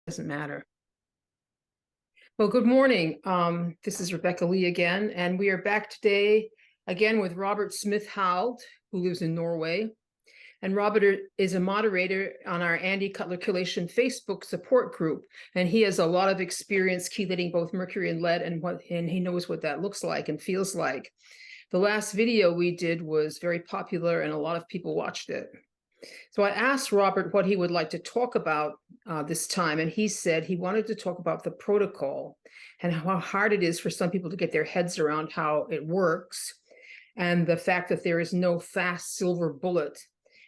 Doesn't matter. Well, good morning. This is Rebecca Lee again, and we are back today again with Robert Smith-Hald, who lives in Norway. And Robert is a moderator on our Andy Cutler Chelation Facebook support group, and he has a lot of experience chelating both mercury and lead, and he knows what that looks like and feels like. The last video we did was very popular, and a lot of people watched it. So I asked Robert what he would like to talk about this time, and he said he wanted to talk about the protocol and how hard it is for some people to get their heads around how it works, and the fact that there is no fast silver bullet.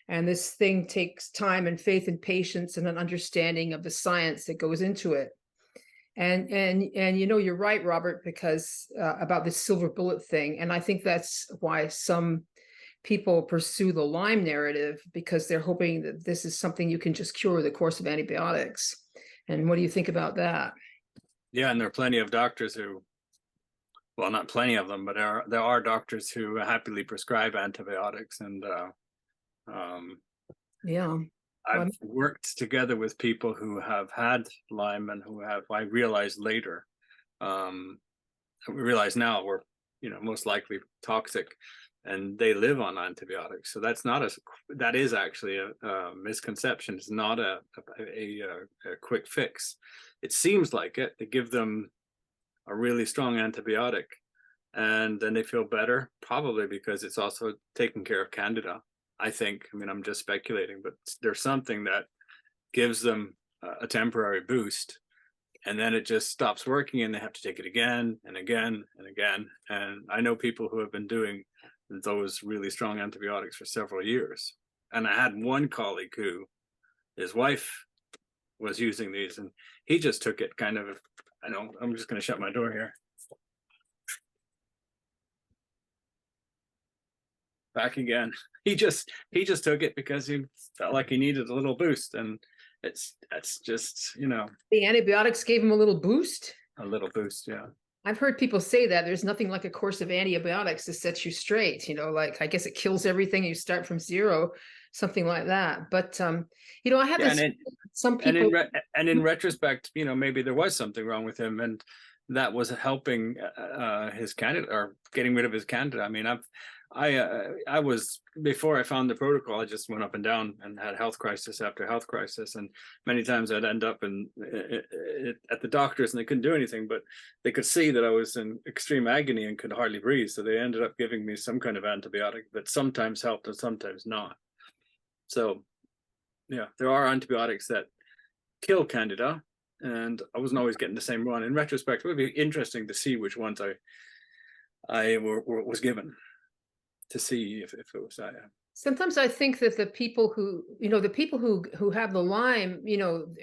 And this thing takes time and faith and patience and an understanding of the science that goes into it. And you know, you're right, Robert, because about this silver bullet thing. And I think that's why some people pursue the Lyme narrative, because they're hoping that this is something you can just cure with a course of antibiotics. And what do you think about that? Yeah, and there are plenty of doctors who, well, not plenty of them, but there are doctors who happily prescribe antibiotics. And yeah, I've worked together with people who have had Lyme and who have, I realized later, we realize now were, most likely toxic, and they live on antibiotics. So that is actually a misconception. It's not a quick fix. It seems like it. They give them a really strong antibiotic and then they feel better, probably because it's also taking care of Candida, I think. I mean, I'm just speculating, but there's something that gives them a temporary boost, and then it just stops working and they have to take it again and again and again. And I know people who have been doing those really strong antibiotics for several years. And I had one colleague who, his wife was using these, and he just took it kind of, I'm just going to shut my door here. Back again. He just took it because he felt like he needed a little boost, and that's just, the antibiotics gave him a little boost. A little boost, yeah. I've heard people say that there's nothing like a course of antibiotics to set you straight, like I guess it kills everything. You start from zero, something like that. But I have some people, and in retrospect, maybe there was something wrong with him, and that was helping his Candida, or getting rid of his Candida. I mean, I was, before I found the protocol, I just went up and down and had health crisis after health crisis, and many times I'd end up at the doctors and they couldn't do anything, but they could see that I was in extreme agony and could hardly breathe, so they ended up giving me some kind of antibiotic that sometimes helped and sometimes not. So yeah, there are antibiotics that kill Candida, and I wasn't always getting the same one. In retrospect, it would be interesting to see which ones I was given, to see if it was that. Sometimes I think that the people who have the Lyme,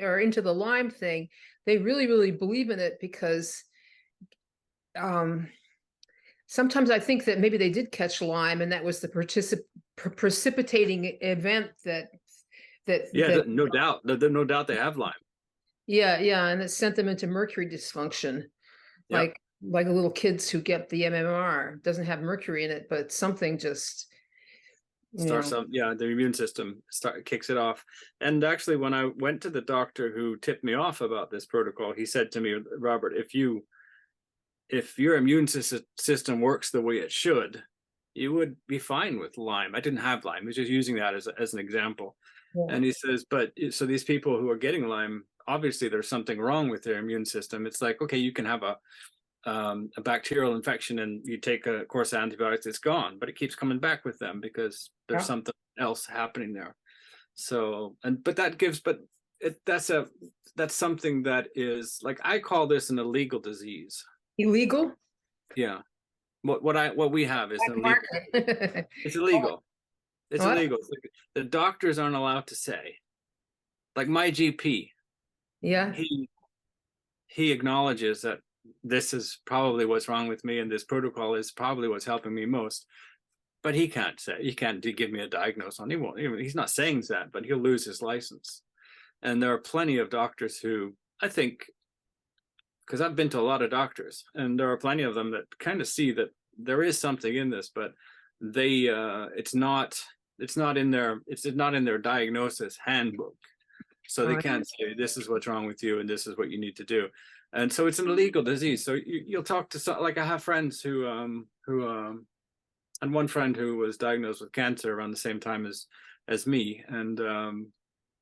are into the Lyme thing, they really, really believe in it, because sometimes I think that maybe they did catch Lyme, and that was the precipitating event that no doubt. No doubt they have Lyme. Yeah, and it sent them into mercury dysfunction. Yep. Like little kids who get the MMR, doesn't have mercury in it, but something just starts up. Yeah, the immune system kicks it off. And actually, when I went to the doctor who tipped me off about this protocol, he said to me, Robert, if your immune system works the way it should, you would be fine with Lyme. I didn't have Lyme. He was just using that as an example. Yeah. And he says, but so these people who are getting Lyme, obviously there's something wrong with their immune system. It's like, okay, you can have a bacterial infection and you take a course of antibiotics, it's gone, but it keeps coming back with them because there's something else happening there. So, that's something that is, like, I call this an illegal disease. Illegal? Yeah. What we have is illegal. It's illegal. It's illegal. The doctors aren't allowed to say. Like my GP. Yeah. he acknowledges that this is probably what's wrong with me, and this protocol is probably what's helping me most. But he can't give me a diagnose on. He won't. He's not saying that, but he'll lose his license. And there are plenty of doctors who, I think, because I've been to a lot of doctors, and there are plenty of them that kind of see that there is something in this, but they it's not in their diagnosis handbook. So they can't say this is what's wrong with you and this is what you need to do. And so it's an illegal disease. So you'll talk to some, like I have friends who and one friend who was diagnosed with cancer around the same time as me. And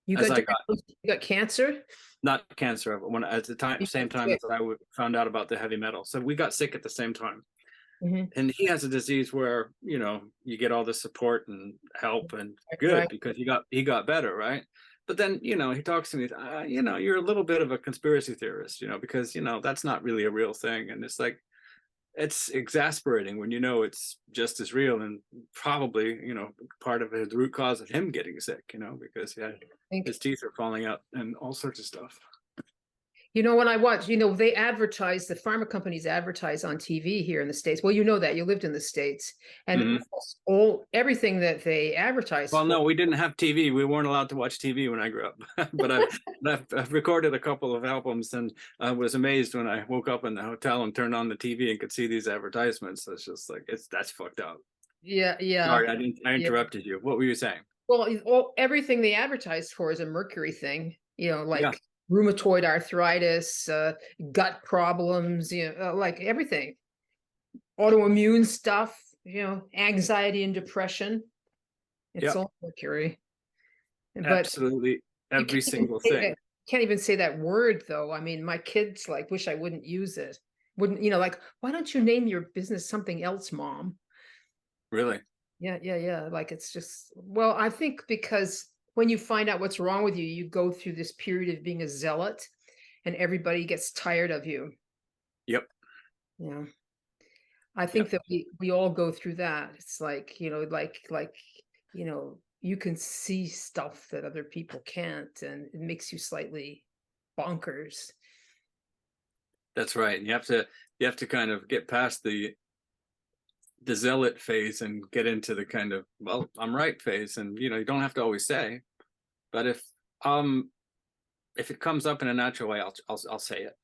You as got I got you got cancer? not cancer, but at the same time as I found out about the heavy metal. So we got sick at the same time. Mhm. And he has a disease where, you know, you get all the support and help and good Right. because he got better, right? But then, you know, he talks to me, you know, you're a little bit of a conspiracy theorist, you know, because, you know, that's not really a real thing. And it's like, it's exasperating when you know it's just as real and probably, you know, part of the root cause of him getting sick, you know, because his teeth are falling out and all sorts of stuff. You know, when I watch, you know, they advertise, the pharma companies advertise on TV here in the States. Well, you know that you lived in the States, and everything that they advertise Well, for. no, we didn't have TV. We weren't allowed to watch TV when I grew up. But I've recorded a couple of albums, and I was amazed when I woke up in the hotel and turned on the TV and could see these advertisements. It's just like that's fucked up. Yeah, yeah. Sorry, I interrupted you. What were you saying? Well, everything they advertise for is a mercury thing, you know, like Yeah. rheumatoid arthritis, gut problems, you know, like everything, autoimmune stuff, you know, anxiety and depression. It's all mercury. But Absolutely you every single thing. can't even say that word though. I mean, my kids like wish I wouldn't use it. Wouldn't, you know, like, why don't you name your business something else, Mom? Really? Yeah, yeah, yeah. Like it's just, well, I think because when you find out what's wrong with you, you go through this period of being a zealot and everybody gets tired of you. Yep. Yeah. I think that we all go through that. It's like, you know, you know, you can see stuff that other people can't, and it makes you slightly bonkers. That's right. You have to kind of get past the zealot phase and get into the kind of, well, I'm right phase. And you know, you don't have to always say, but if it comes up in a natural way, I'll say it.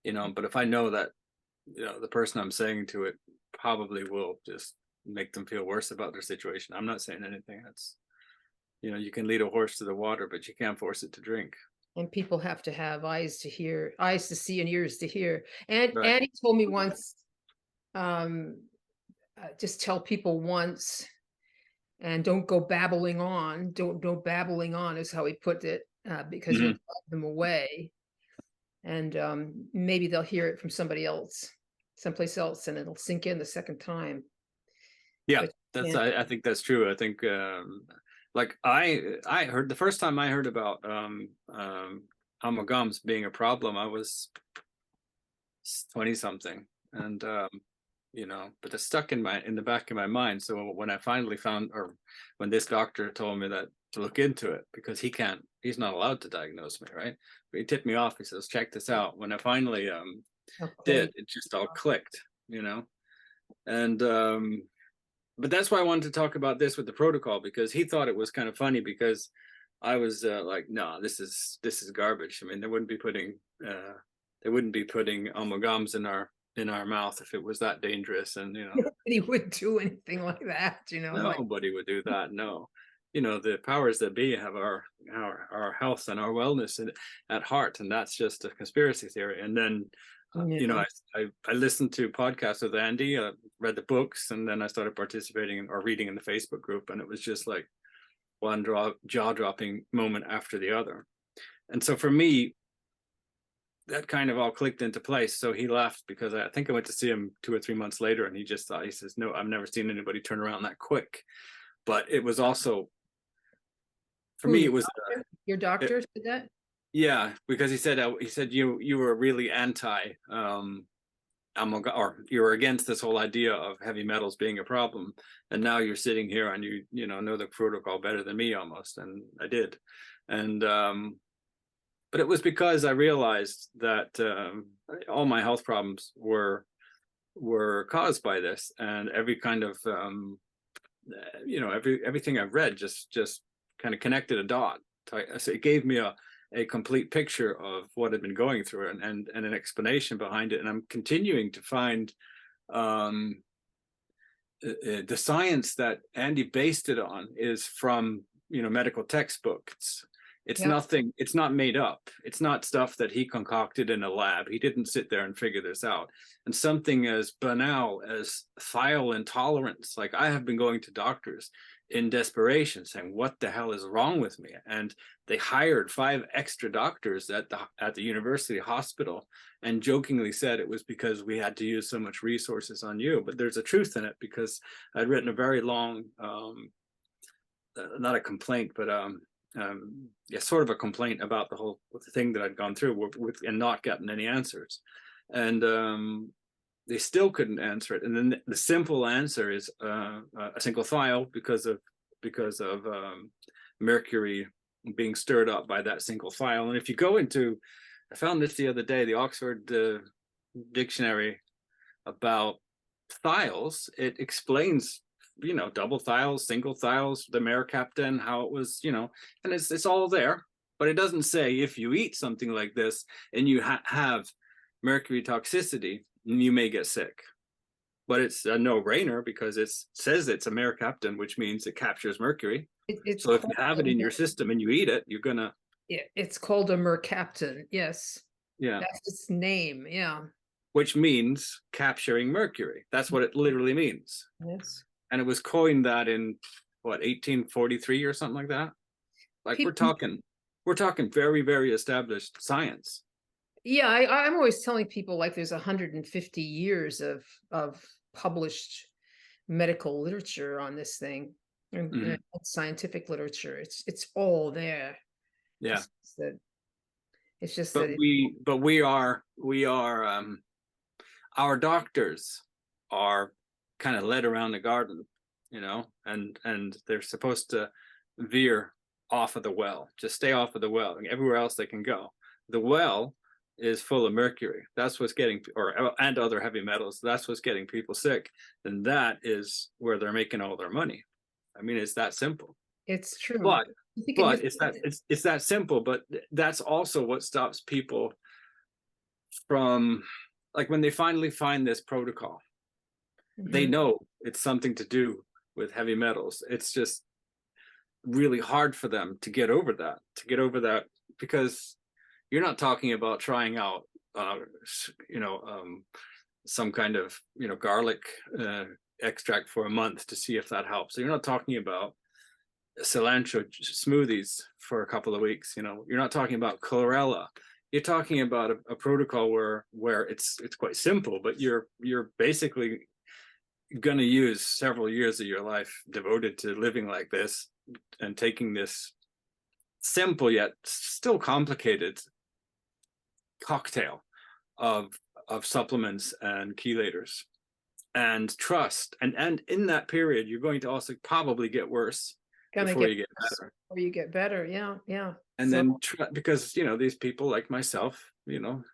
You know, but if I know that, you know, the person I'm saying to it probably will just make them feel worse about their situation, I'm not saying anything. That's, you know, you can lead a horse to the water, but you can't force it to drink. And people have to have eyes to hear, eyes to see, and ears to hear. And Right. Andy told me once, just tell people once, and don't go babbling on. Don't babbling on is how he put it, because you'll drive them away, and maybe they'll hear it from somebody else, someplace else, and it'll sink in the second time. Yeah, I think that's true. I think like I heard the first time I heard about amalgams being a problem, I was 20 something, and you know, but it's stuck in the back of my mind. So when I finally found, or when this doctor told me that to look into it, because he's not allowed to diagnose me, right? But he tipped me off. He says, check this out. When I finally did, it just all clicked, you know. And but that's why I wanted to talk about this with the protocol, because he thought it was kind of funny, because I was like, no, this is garbage. I mean, they wouldn't be putting amalgams in our mouth if it was that dangerous. And you know, nobody would do anything like that, you know. nobody would do that. No, you know, the powers that be have our health and our wellness at heart, and that's just a conspiracy theory. And then you know, I listened to podcasts with Andy, read the books, and then I started participating or reading in the Facebook group, and it was just like one jaw-dropping moment after the other. And so for me, that kind of all clicked into place. So he left, because I think I went to see him 2 or 3 months later, and he just thought, he says, no, I've never seen anybody turn around that quick. But it was also, for me, it was your doctor said that. Yeah, because he said you were really anti or you were against this whole idea of heavy metals being a problem, and now you're sitting here and you know the protocol better than me almost, and I did. And But it was because I realized that all my health problems were caused by this, and every kind of everything I've read just kind of connected a dot. So it gave me a complete picture of what I'd been going through, and an explanation behind it. And I'm continuing to find the science that Andy based it on is from medical textbooks. It's Yeah. nothing, it's not made up. It's not stuff that he concocted in a lab. He didn't sit there and figure this out. And something as banal as thiol intolerance, like I have been going to doctors in desperation saying, what the hell is wrong with me? And they hired 5 extra doctors at the university hospital and jokingly said it was because we had to use so much resources on you. But there's a truth in it, because I'd written a very long, not a complaint, but sort of a complaint about the thing that I'd gone through with and not gotten any answers. And they still couldn't answer it. And then the simple answer is a single thiol, because of mercury being stirred up by that single thiol. And if you go into, I found this the other day, the Oxford dictionary about thiols, it explains double thiols, single thiols, the mercaptan, how it was, and it's all there. But it doesn't say if you eat something like this and you have mercury toxicity, you may get sick. But it's a no-brainer, because it says it's a mercaptan, which means it captures mercury. So if you have it in your system and you eat it, you're gonna. Yeah, it's called a mercaptan. Yes. Yeah. That's its name. Yeah. Which means capturing mercury. That's what it literally means. Yes. And it was coined that in what, 1843 or something like that. Like we're talking very, very established science. Yeah, I'm always telling people, like, there's 150 years of published medical literature on this thing, and scientific literature. It's all there. Yeah. It's just but that we are our doctors are kind of led around the garden, and they're supposed to veer off of the well, just stay off of the well. Everywhere else they can go. The well is full of mercury. That's what's getting, and other heavy metals. That's what's getting people sick. And that is where they're making all their money. I mean, it's that simple. it's true. But it's that simple. But that's also what stops people from, like, when they finally find this protocol, they know it's something to do with heavy metals. It's just really hard for them to get over that, because you're not talking about trying out some kind of garlic extract for a month to see if that helps. So you're not talking about cilantro smoothies for a couple of weeks. You're not talking about chlorella. You're talking about a protocol where it's quite simple, but you're basically going to use several years of your life devoted to living like this and taking this simple yet still complicated cocktail of supplements and chelators and trust. And in that period, you're going to also probably get worse before you get better. Or you get better. Yeah. And then because these people like myself,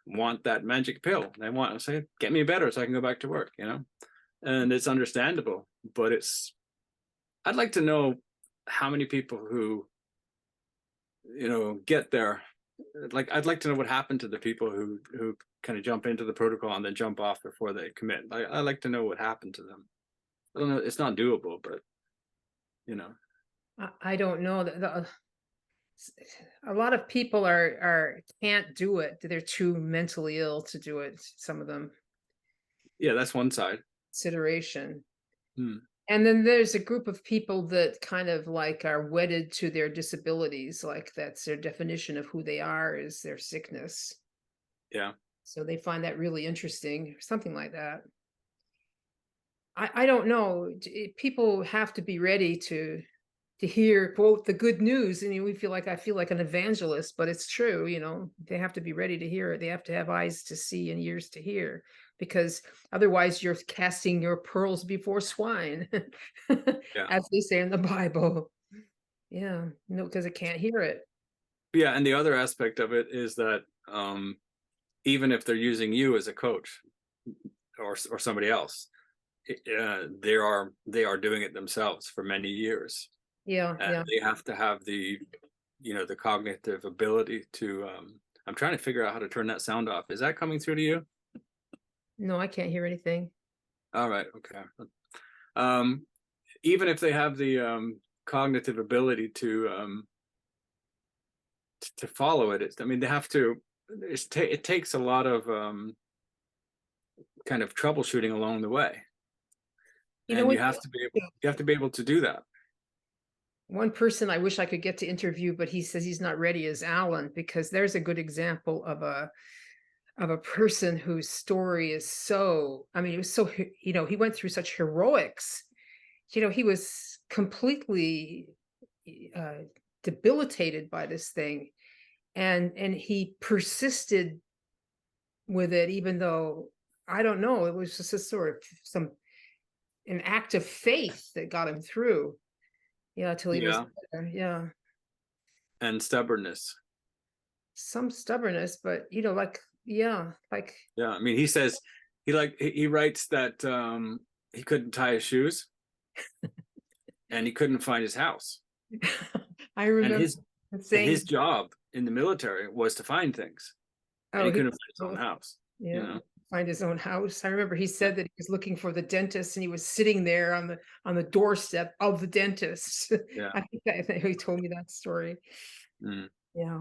want that magic pill. They want to say, get me better so I can go back to work, and it's understandable. But I'd like to know how many people who get there. Like, I'd like to know what happened to the people who kind of jump into the protocol and then jump off before they commit. I like to know what happened to them. I don't know. It's not doable, but I don't know. A lot of people can't do it. They're too mentally ill to do it. Some of them. Yeah, that's one side. Consideration. And then there's a group of people that kind of like are wedded to their disabilities. Like, that's their definition of who they are, is their sickness. Yeah. So they find that really interesting, something like that. I don't know. People have to be ready to hear, quote, the good news. And I feel like an evangelist, but it's true. They have to be ready to hear it. They have to have eyes to see and ears to hear, because otherwise you're casting your pearls before swine, Yeah. as they say in the Bible. Yeah, because it can't hear it. Yeah, and the other aspect of it is that even if they're using you as a coach or somebody else, they are doing it themselves for many years, Yeah, and yeah. they have to have the the cognitive ability to. I'm trying to figure out how to turn that sound off. Is that coming through to you? No, I can't hear anything. All right, okay. Even if they have the cognitive ability to follow it, I mean, they have to. It takes a lot of kind of troubleshooting along the way, You know and what? you have to be able to do that. One person I wish I could get to interview, but he says he's not ready, is Alan, because there's a good example of a person whose story is so, I mean, it was so, he went through such heroics. He was completely debilitated by this thing, and he persisted with it, even though, I don't know, it was just a sort of an act of faith that got him through. Yeah, till he was Yeah, better. Yeah. and stubbornness. Some stubbornness, but yeah, like Yeah, I mean, he says he writes that he couldn't tie his shoes and he couldn't find his house, I and remember his saying, job in the military was to find things, and oh, he he couldn't find his own house. You yeah, know, find his own house. I remember he yeah. said that he was looking for the dentist and he was sitting there on the doorstep of the dentist. Yeah. I think he told me that story. Mm. Yeah.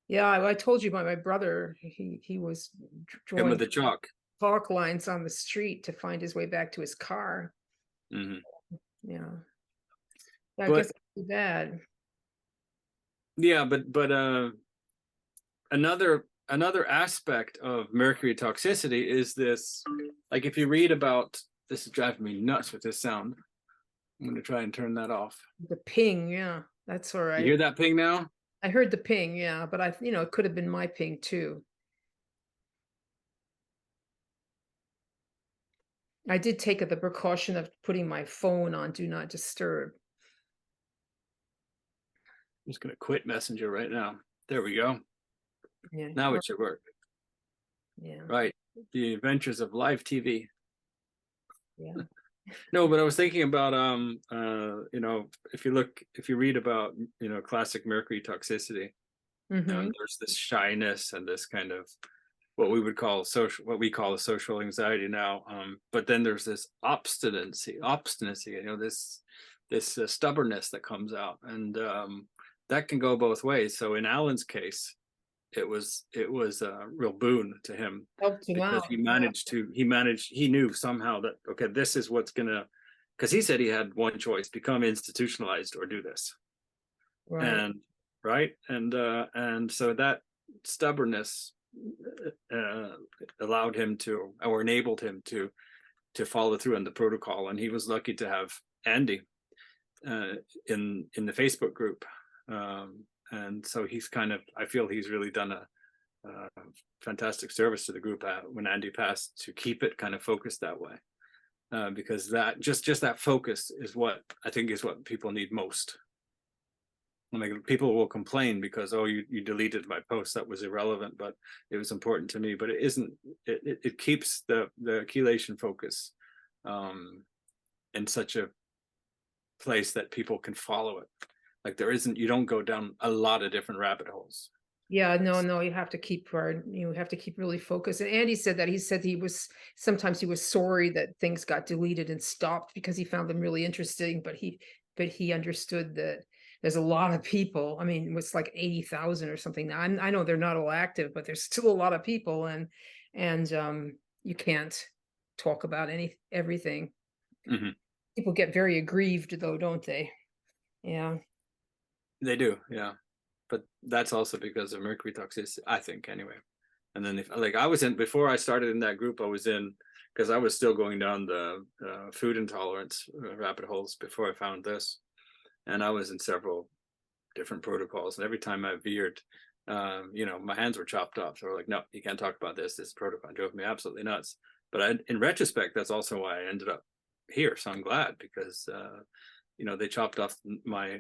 Yeah, I told you about my brother. He was Him with drawing the chalk. chalk lines on the street to find his way back to his car. Hmm. Yeah. I guess But it's too bad. yeah, but another aspect of mercury toxicity is this. Like, if you read about this, is driving me nuts with this sound. I'm going to try and turn that off. The ping, yeah, that's all You right. hear that ping now? I heard the ping, yeah, but it could have been my ping too. I did take the precaution of putting my phone on do not disturb. I'm just going to quit Messenger right now. There we go. Yeah, Now it should work. yeah, Right. The adventures of live TV. yeah. No, but I was thinking about if you read about classic mercury toxicity, Mm-hmm. there's this shyness and this kind of what we call a social anxiety now. But then there's this obstinacy, this stubbornness that comes out, and that can go both ways. So in Alan's case, it was a real boon to him, Helped him because out. he knew somehow that, okay, this is what's gonna, because he said he had one choice: become institutionalized or do this. Right. And right, and so that stubbornness allowed him to, or enabled him to follow through on the protocol. And he was lucky to have Andy in the Facebook group. And so he's kind of, I feel he's really done a fantastic service to the group when Andy passed, to keep it kind of focused that way, because that just that focus is what I think is what people need most. Like, people will complain because, oh, you deleted my post, that was irrelevant, but it was important to me. But it isn't. It keeps the chelation focus in such a place that people can follow it. Like, you don't go down a lot of different rabbit holes. Yeah, no, you have to keep really focused. And Andy said that. He said sometimes he was sorry that things got deleted and stopped because he found them really interesting, but he understood that there's a lot of people. I mean, it was like 80,000 or something. Now, I know they're not all active, but there's still a lot of people, and you can't talk about everything. Mm-hmm. People get very aggrieved though, don't they? Yeah. They do, yeah. But that's also because of mercury toxicity, I think, anyway. And then before I started in that group, I was in, because I was still going down the food intolerance rabbit holes before I found this. And I was in several different protocols. And every time I veered, my hands were chopped off. So we're like, no, you can't talk about this. This protocol drove me absolutely nuts. But in retrospect, that's also why I ended up here. So I'm glad, because they chopped off my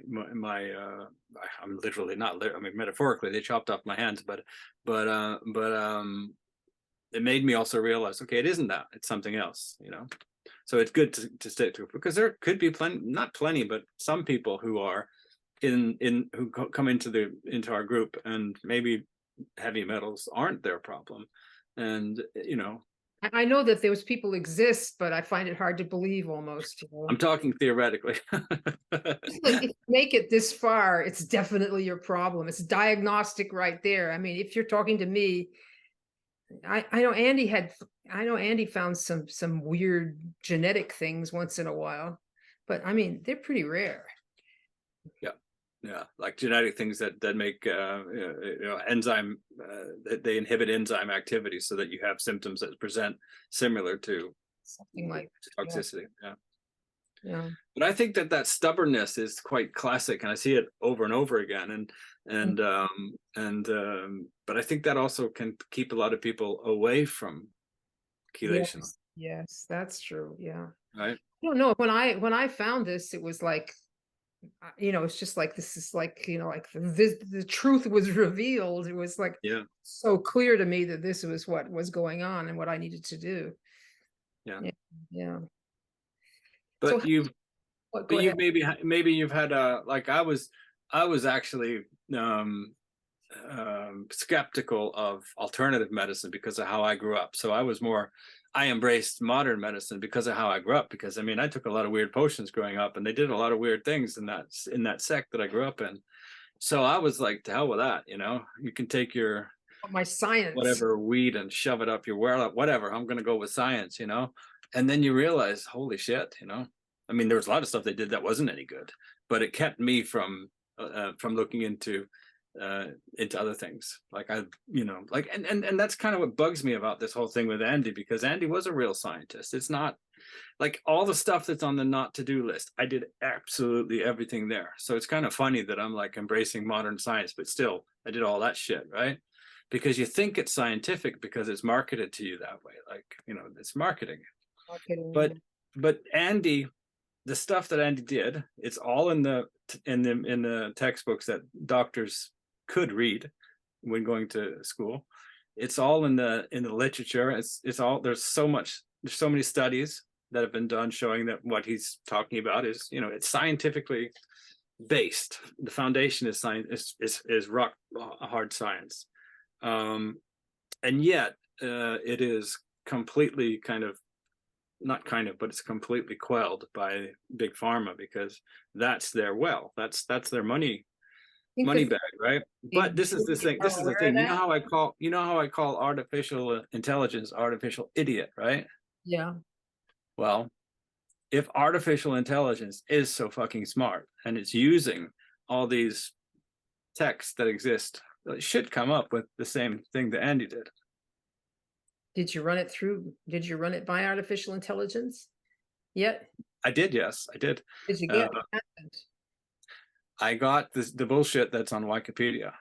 I'm literally not, I mean, metaphorically, they chopped off my hands, but it made me also realize, okay, it isn't that, it's something else, So it's good to stick to it, because there could be not plenty, but some people who are who come into our group, and maybe heavy metals aren't their problem. And I know that those people exist, but I find it hard to believe almost. I'm talking theoretically. If you make it this far, it's definitely your problem. It's diagnostic right there. I mean, if you're talking to me, I know Andy found some weird genetic things once in a while, but I mean, they're pretty rare. Yeah, like genetic things that make enzyme, they inhibit enzyme activity, so that you have symptoms that present similar to Something like toxicity. Yeah. But I think that stubbornness is quite classic, and I see it over and over again. But I think that also can keep a lot of people away from chelation. Yes, that's true. Yeah. Right. I don't know. When I found this, it was like, it's just like, this is like, like the truth was revealed. It was like, so clear to me that this was what was going on and what I needed to do. Yeah. But so, you've maybe you've had like I was actually skeptical of alternative medicine because of how I grew up. So I embraced modern medicine because of how I grew up. Because I mean, I took a lot of weird potions growing up, and they did a lot of weird things in that sect that I grew up in. So I was like, to hell with that. You can take your my science, whatever weed, and shove it up your whatever. I'm going to go with science, and then you realize, holy shit, I mean, there was a lot of stuff they did that wasn't any good, but it kept me from looking into other things. Like and that's kind of what bugs me about this whole thing with Andy, because Andy was a real scientist. It's not like all the stuff that's on the not to do list. I did absolutely everything there. So it's kind of funny that I'm like embracing modern science, but still I did all that shit, right? Because you think it's scientific because it's marketed to you that way. Like, it's marketing. But Andy, the stuff that Andy did, it's all in the textbooks that doctors could read when going to school. It's all in the literature. It's all, there's so many studies that have been done showing that what he's talking about is, it's scientifically based. The foundation is science, is rock hard science. And yet it is completely but it's completely quelled by big pharma, because that's their that's their money bag, right? But this is the thing. You know how I call artificial intelligence artificial idiot, right? Yeah. Well, if artificial intelligence is so fucking smart and it's using all these texts that exist, it should come up with the same thing that Andy did. Did you run it by artificial intelligence yet? I did, yes, I did. Did you get I got the bullshit that's on Wikipedia.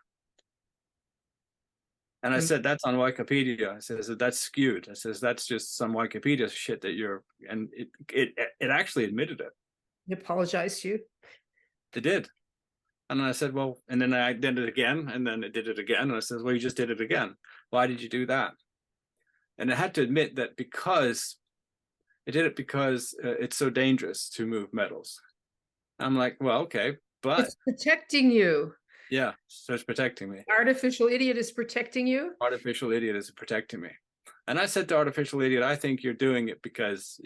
And I said, that's on Wikipedia. I says, that's skewed. I says, that's just some Wikipedia shit that and it actually admitted it. It apologized to you? It did. And I said, well, and then I did it again, and then it did it again. And I said, well, you just did it again. Why did you do that? And I had to admit that because it's so dangerous to move metals. I'm like, well, okay, but it's protecting you. Yeah, so it's protecting me. Artificial idiot is protecting you? Artificial idiot is protecting me. And I said to artificial idiot, I think you're doing it because,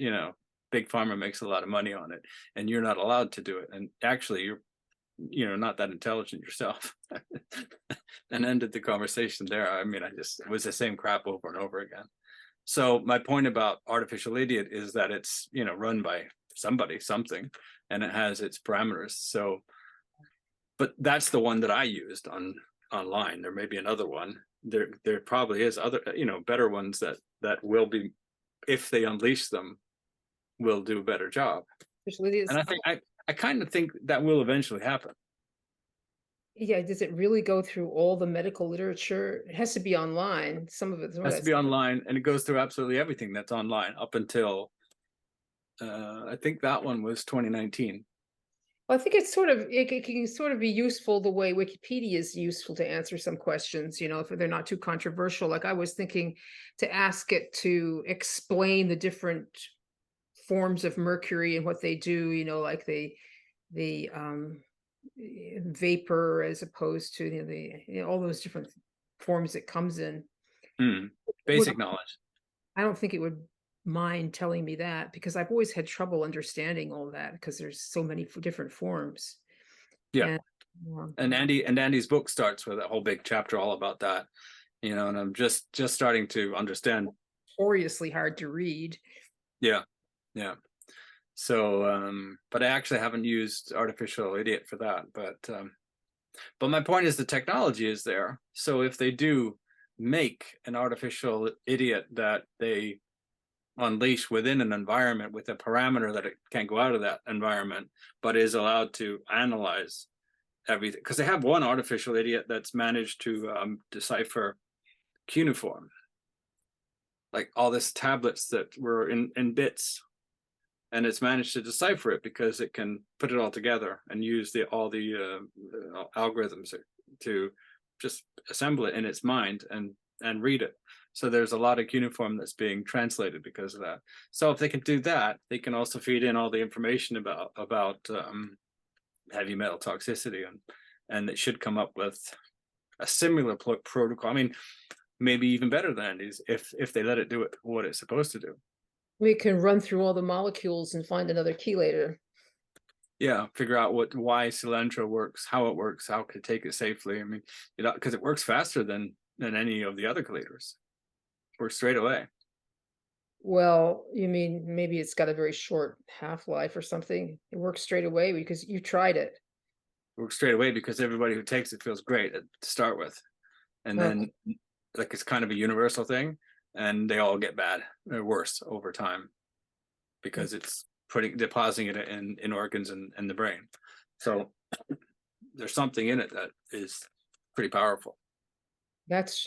big pharma makes a lot of money on it, and you're not allowed to do it. And actually, you're not that intelligent yourself. And ended the conversation there. I mean, it was the same crap over and over again. So my point about artificial idiot is that it's, run by something, and it has its parameters. So, but that's the one that I used online. There may be another one. There probably is other, better ones that will be, if they unleash them, will do a better job. And I think I kind of think that will eventually happen. Yeah, does it really go through all the medical literature? It has to be online. Some of it has to be online, and it goes through absolutely everything that's online up until I think that one was 2019. Well, I think it's sort of it can sort of be useful the way Wikipedia is useful to answer some questions, if they're not too controversial. Like I was thinking to ask it to explain the different forms of mercury and what they do, like the vapor as opposed to all those different forms it comes in. Hmm. Would Basic knowledge. I don't think it would mind telling me that because I've always had trouble understanding all that because there's so many different forms. Yeah. And And Andy's book starts with a whole big chapter all about that, and I'm just starting to understand. notoriously hard to read. Yeah. Yeah. So, but I actually haven't used artificial idiot for that. But my point is the technology is there. So if they do make an artificial idiot that they unleash within an environment with a parameter that it can't go out of that environment, but is allowed to analyze everything, because they have one artificial idiot that's managed to decipher cuneiform, like all this tablets that were in bits, and it's managed to decipher it because it can put it all together and use all the algorithms to just assemble it in its mind and read it. So there's a lot of cuneiform that's being translated because of that. So if they can do that, they can also feed in all the information about heavy metal toxicity, and it should come up with a similar protocol. I mean, maybe even better than Andy's if they let it do it what it's supposed to do. We can run through all the molecules and find another chelator. Yeah, figure out why cilantro works, how it works, how to take it safely. I mean, because it works faster than any of the other chelators. Works straight away. Well, you mean maybe it's got a very short half-life or something? It works straight away because you tried it. Works straight away because everybody who takes it feels great to start with, and Oh, then like it's kind of a universal thing, and they all get bad or worse over time because it's depositing it in organs in the brain. So there's something in it that is pretty powerful.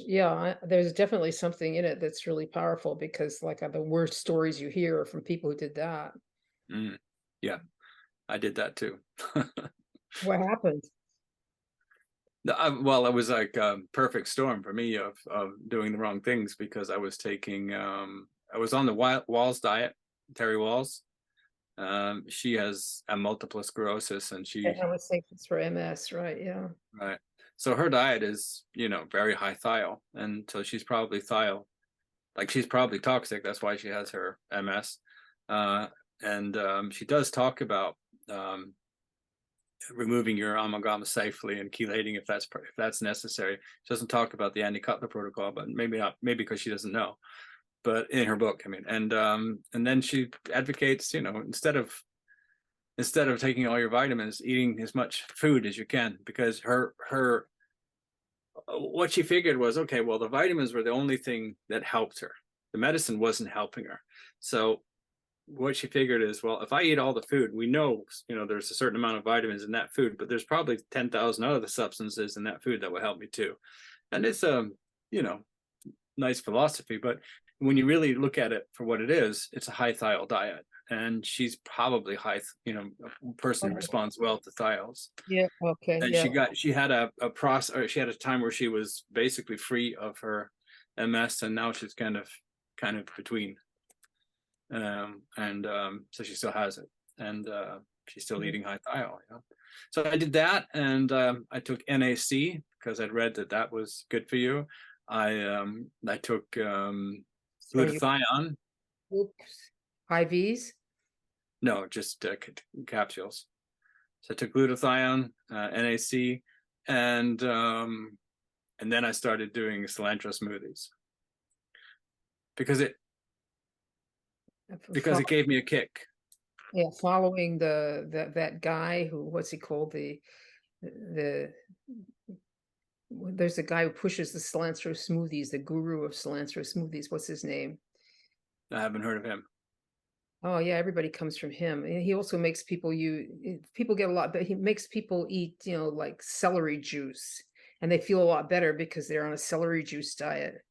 yeah, there's definitely something in it that's really powerful because like the worst stories you hear are from people who did that. Mm. Yeah, I did that too. What happened? Well, it was like a perfect storm for me of doing the wrong things because I was taking I was on the Walls diet, Terry Walls. She has a multiple sclerosis, and I was thinking it's for MS, right? Yeah. right. So her diet is, very high thiol, and so she's probably she's probably toxic. That's why she has her MS. And she does talk about removing your amalgam safely and chelating if that's necessary. She doesn't talk about the Andy Cutler protocol, but maybe not, maybe because she doesn't know. But in her book, I mean, and then she advocates, instead of taking all your vitamins, eating as much food as you can, because her what she figured was, okay, well, the vitamins were the only thing that helped her. The medicine wasn't helping her. So what she figured is, well, if I eat all the food, we know, there's a certain amount of vitamins in that food, but there's probably 10,000 other substances in that food that will help me too. And it's you know, nice philosophy, but when you really look at it for what it is, it's a high thiol diet. And she's probably a person who responds well to thiols. Yeah. Okay. And Yeah. she had a process, or she had a time where she was basically free of her MS, and now she's kind of between. So she still has it, and she's still eating high thiol. So I did that, and I took NAC because I'd read that was good for you. I took So you glutathione. oops. IVs. No, just capsules. So I took glutathione, NAC, and then I started doing cilantro smoothies because it gave me a kick. Yeah, following that guy who what's he called the there's a guy who pushes the cilantro smoothies, the guru of cilantro smoothies. What's his name? I haven't heard of him. Oh yeah, everybody comes from him. And he also makes people people get a lot, but he makes people eat, like celery juice, and they feel a lot better because they're on a celery juice diet.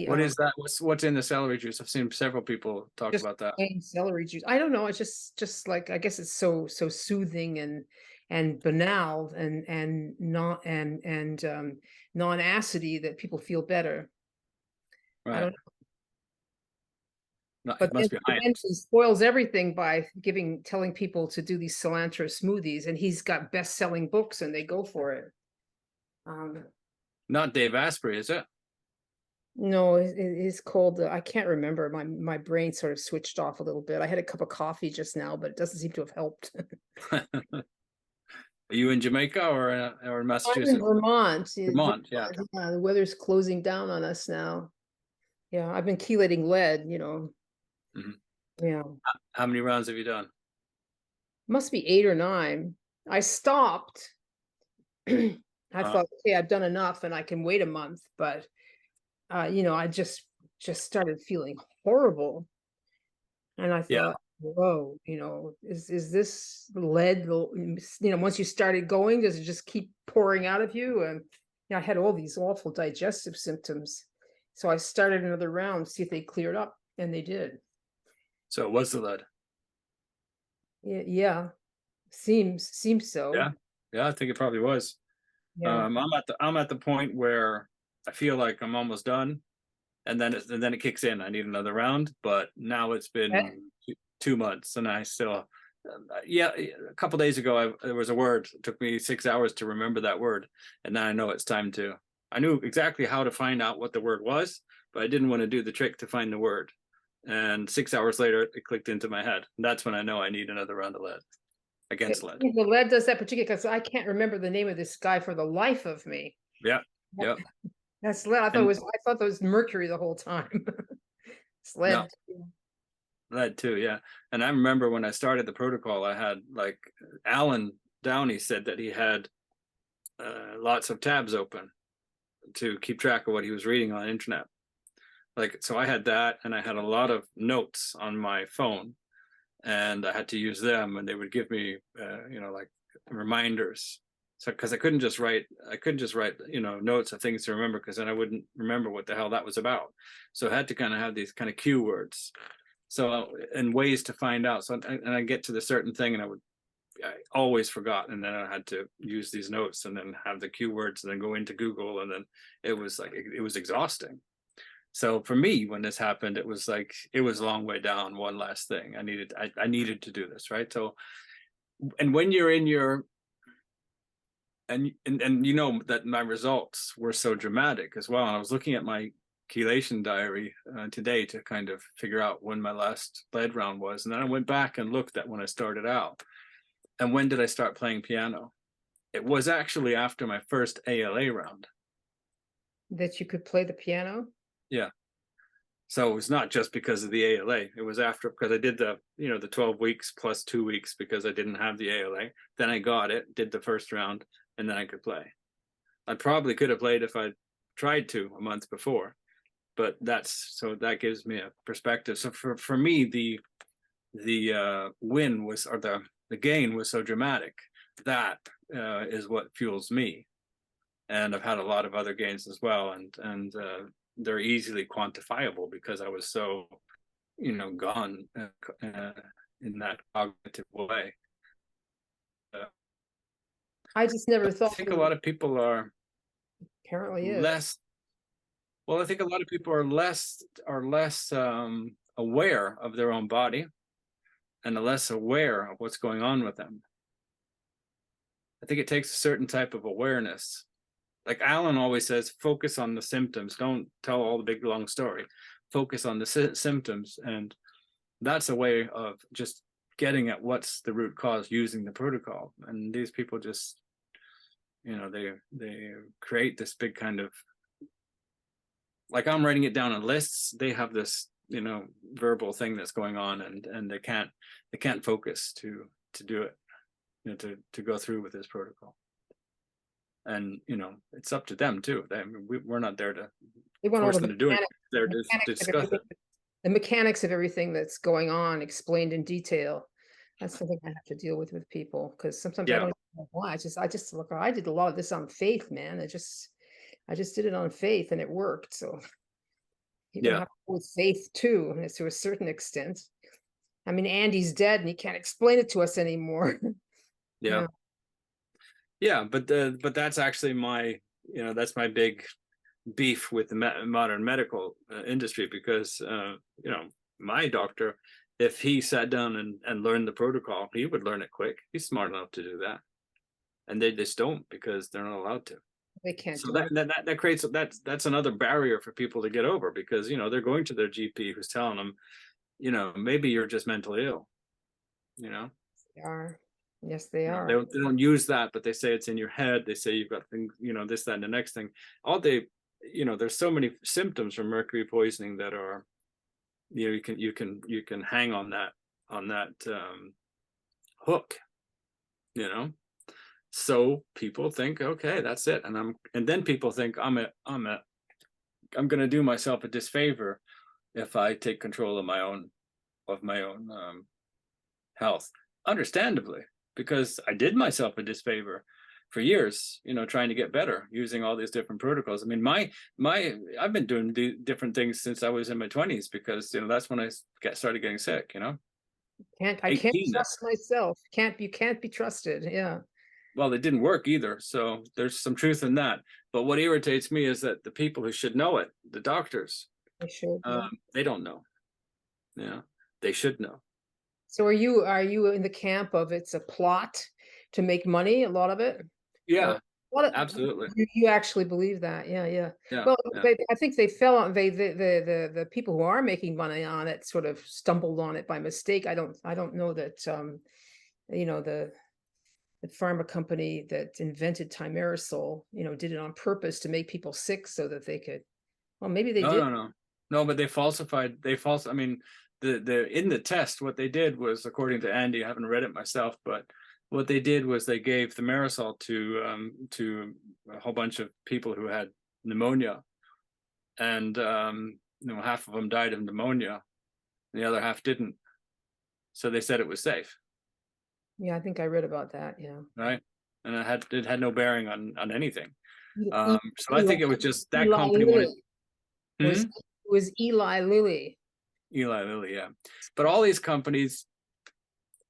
The What is that? What's in the celery juice? I've seen several people talk just about that. plain celery juice. I don't know. It's just like, I guess it's so soothing and banal and not and non-acidy that people feel better. I Right. don't know. No, But it must be high. then he spoils everything by telling people to do these cilantro smoothies, and he's got best-selling books, and they go for it. Not Dave Asprey, is it? No, it is called. I can't remember. My brain sort of switched off a little bit. I had a cup of coffee just now, but it doesn't seem to have helped. Are you in Jamaica or in I'm in Massachusetts? Vermont. Vermont, yeah. Yeah, the weather's closing down on us now. Yeah, I've been chelating lead, Mhm. Yeah, How many rounds have you done? must be 8 or 9. I stopped. I Uh, thought, okay, I've done enough and I can wait a month, but I just started feeling horrible. And I yeah. thought, whoa, is this lead, once you started going, does it just keep pouring out of you? And I had all these awful digestive symptoms. So I started another round, see if they cleared up, and they did. So it was the lead. Yeah, seems Yeah. so. Yeah, I think it probably was. Yeah. I'm at the point where I feel like I'm almost done, and then it kicks in. I need another round, but now it's Eh, been 2 months, and I still, yeah. A couple days ago, there was a word. It took me 6 hours to remember that word, and now I know it's time to. I knew exactly how to find out what the word was, but I didn't want to do the trick to find the word. And 6 hours later, it clicked into my head. And that's when I know I need another round of lead against lead. The lead does that particular, because I can't remember the name of this guy for the life of me. Yeah, That- yeah. That's lead. And I thought that was mercury the whole time. It's no, lead. lead too, yeah. And I remember when I started the protocol, I had like Alan Downey said that he had lots of tabs open to keep track of what he was reading on the internet. Like, so I had that, and I had a lot of notes on my phone, and I had to use them, and they would give me, like reminders. So, because I couldn't just write, notes of things to remember, because then I wouldn't remember what the hell that was about. So I had to kind of have these kind of cue words. So, and ways to find out. So, and I get to the certain thing, and I always forgot, and then I had to use these notes, and then have the cue words, and then go into Google, and then it was exhausting. So for me, when this happened, it was like it was a long way down. One last thing I needed to do this, right? So, and when you're in your and you know that my results were so dramatic as well. And I was looking at my chelation diary today to kind of figure out when my last lead round was, and then I went back and looked at when I started out. And when did I start playing piano? It was actually after my first ALA round. That you could play the piano. Yeah. So it was not just because of the ALA. It was after, because I did the 12 weeks plus 2 weeks because I didn't have the ALA. Then I got it, did the first round, and then I could play. I probably could have played if I tried to a month before, but that gives me a perspective. So for me, the win was, or the gain was so dramatic. That is what fuels me. And I've had a lot of other gains as well, and they're easily quantifiable because I was so, gone in that cognitive way. I just never I thought think it a would, lot of people are apparently is. less. Well, I think a lot of people are less aware of their own body, and are less aware of what's going on with them. I think it takes a certain type of awareness. Like Alan always says, focus on the symptoms. Don't tell all the big long story. Focus on the symptoms, and that's a way of just getting at what's the root cause using the protocol. And these people just, they create this big kind of, like, I'm writing it down in lists. They have this, verbal thing that's going on, and they can't focus to do it, to go through with this protocol. And it's up to them too. We're not there to They want all force the them to do it. They're to mechanics of discuss everything, it. the mechanics of everything that's going on explained in detail. That's something I have to deal with people, because sometimes I Yeah. don't know why. I just look. I did a lot of this on faith, man. I just did it on faith, and it worked. So You're gonna Yeah. have to go with faith too, and to a certain extent. I mean, Andy's dead and he can't explain it to us anymore. Yeah. Yeah. Yeah. But that's actually my, that's my big beef with the modern medical industry, because my doctor, if he sat down and learned the protocol, he would learn it quick. He's smart enough to do that, and they just don't, because they're not allowed to. They can't So do it. that creates, that's another barrier for people to get over, because they're going to their GP who's telling them, maybe you're just mentally ill. you know They are. Yes, they they are. don't use that, but they say it's in your head. They say you've got things, this, that, and the next thing. All they There's so many symptoms from mercury poisoning that are, you can hang on that hook. So people think, okay, that's it, and then people think I'm going to do myself a disfavor if I take control of my own health. Understandably, because I did myself a disfavor for years, trying to get better using all these different protocols. I mean, I've been doing different things since I was in my 20s, because that's when I started getting sick. I can't 18 now. trust myself. You can't be trusted. Yeah. Well, it didn't work either, so there's some truth in that. But what irritates me is that the people who should know it, the doctors, I should. Yeah. they don't know. They should know. So are you in the camp of it's a plot to make money, a lot of it? Or Yeah, what absolutely. you actually believe that? Yeah, yeah. Yeah, Well, yeah. I think they fell on the people who are making money on it sort of stumbled on it by mistake. I don't know that you know the pharma company that invented thimerosal, did it on purpose to make people sick so that they could. Well, maybe they No, did. no, no, no. But I mean, the in the test, what they did was, according to Andy, I haven't read it myself, but what they did was they gave the thimerosal to a whole bunch of people who had pneumonia, and half of them died of pneumonia, and the other half didn't. So they said it was safe, Yeah, I think I read about that. Yeah. right? And it had no bearing on anything. E- So I think it was just that Eli company wanted. Lilly. It Hmm? was Eli Lilly. Eli Lilly, yeah. But all these companies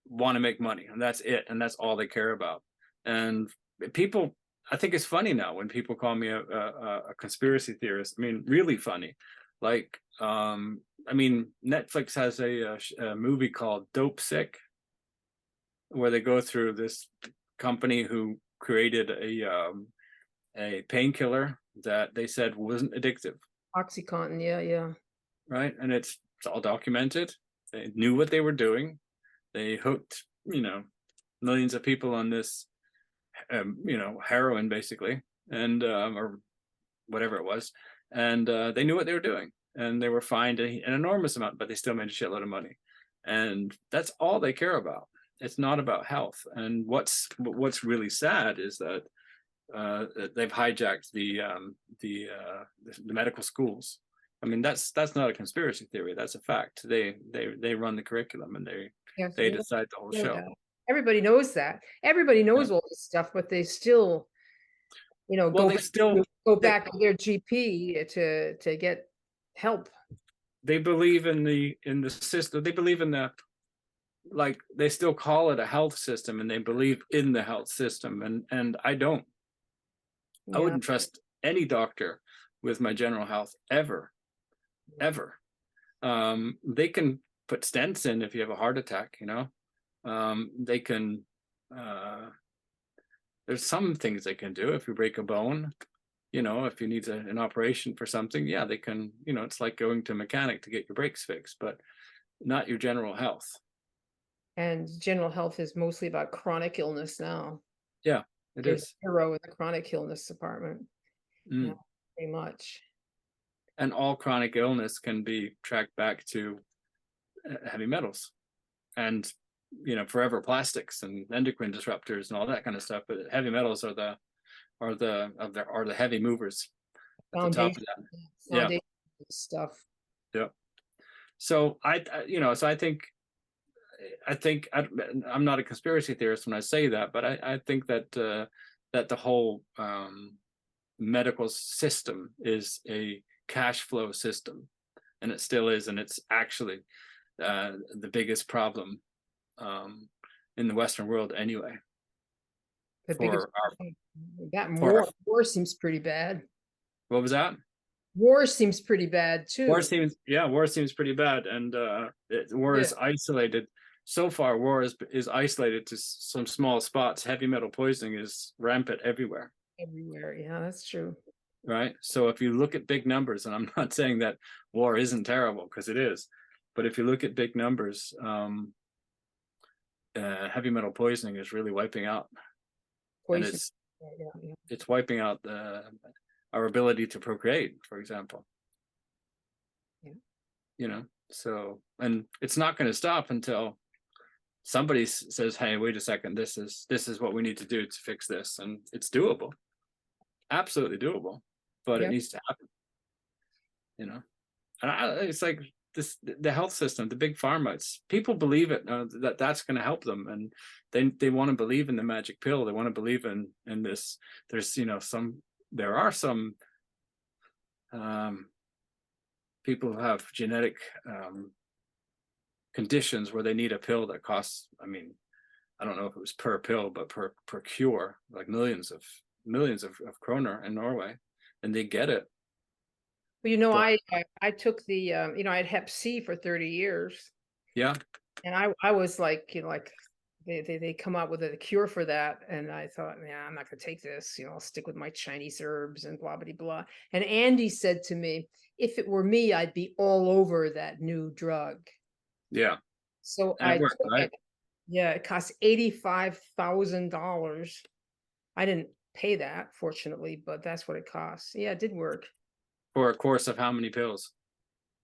want to make money, and that's it, and that's all they care about. And people, I think it's funny now when people call me a conspiracy theorist. I mean, really funny. Like, I mean, Netflix has a movie called Dope Sick, where they go through this company who created a painkiller that they said wasn't addictive, OxyContin. Yeah, yeah. right? And it's all documented. They knew what they were doing. They hooked, millions of people on this, heroin basically, and or whatever it was, and they knew what they were doing, and they were fined an enormous amount, but they still made a shitload of money, and that's all they care about. It's not about health. And what's really sad is that they've hijacked the medical schools. I mean, that's not a conspiracy theory. That's a fact. They run the curriculum, and Yes, they decide the whole know show. that. Everybody knows that. Everybody Yeah. knows all this stuff, but they still, Well, go they back, still to their GP to get help. they believe in the system. They believe in the, like, they still call it a health system, and they believe in the health system. And I don't. I Yeah. wouldn't trust any doctor with my general health ever. They can put stents in if you have a heart attack. They can. There's some things they can do if you break a bone. If you need an operation for something, yeah, they can. It's like going to a mechanic to get your brakes fixed, but not your general health. And general health is mostly about chronic illness now. Yeah, it There's is. zero in the chronic illness department. Yeah, Mm. pretty much. And all chronic illness can be tracked back to heavy metals and forever plastics and endocrine disruptors and all that kind of stuff. But heavy metals are the heavy movers at the top of Foundation, that. Yeah, foundation stuff. yeah. So I think I'm not a conspiracy theorist when I say that, but I think that that the whole medical system is a cash flow system, and it still is, and it's actually the biggest problem in the Western world anyway. The biggest For our, that for our, war seems pretty bad. what was that? War seems pretty bad War too. seems, yeah, war seems pretty bad, and war Yeah, is isolated. So far, war is isolated to some small spots. Heavy metal poisoning is rampant everywhere, everywhere. Yeah, that's true. right? So if you look at big numbers, and I'm not saying that war isn't terrible, because it is, but if you look at big numbers, heavy metal poisoning is really wiping out, and Poison. Yeah. it's wiping out our ability to procreate, for example. Yeah. You know, so, and it's not going to stop until somebody says, hey, wait a second, this is what we need to do to fix this, and it's doable, absolutely doable, but it needs to happen, you know. And it's like this, the health system, the big pharma, it's, people believe it, that that's going to help them, and they want to believe in the magic pill, they want to believe in this. There's, you know, there are some people who have genetic conditions where they need a pill that costs, I mean, I don't know if it was per pill, but per cure, like millions of kroner in Norway, and they get it. Well, you know, But I took the you know, I had Hep C for 30 years. yeah, And I was like, you know, like they come out with a cure for that, and I thought, yeah, I'm not gonna take this. You know, I'll stick with my Chinese herbs and blah blah blah. And Andy said to me, if it were me, I'd be all over that new drug. yeah, So and I it worked, took right? it. Yeah, it cost $85,000. I didn't pay that, fortunately, but that's what it costs. Yeah, it did work. For a course of how many pills?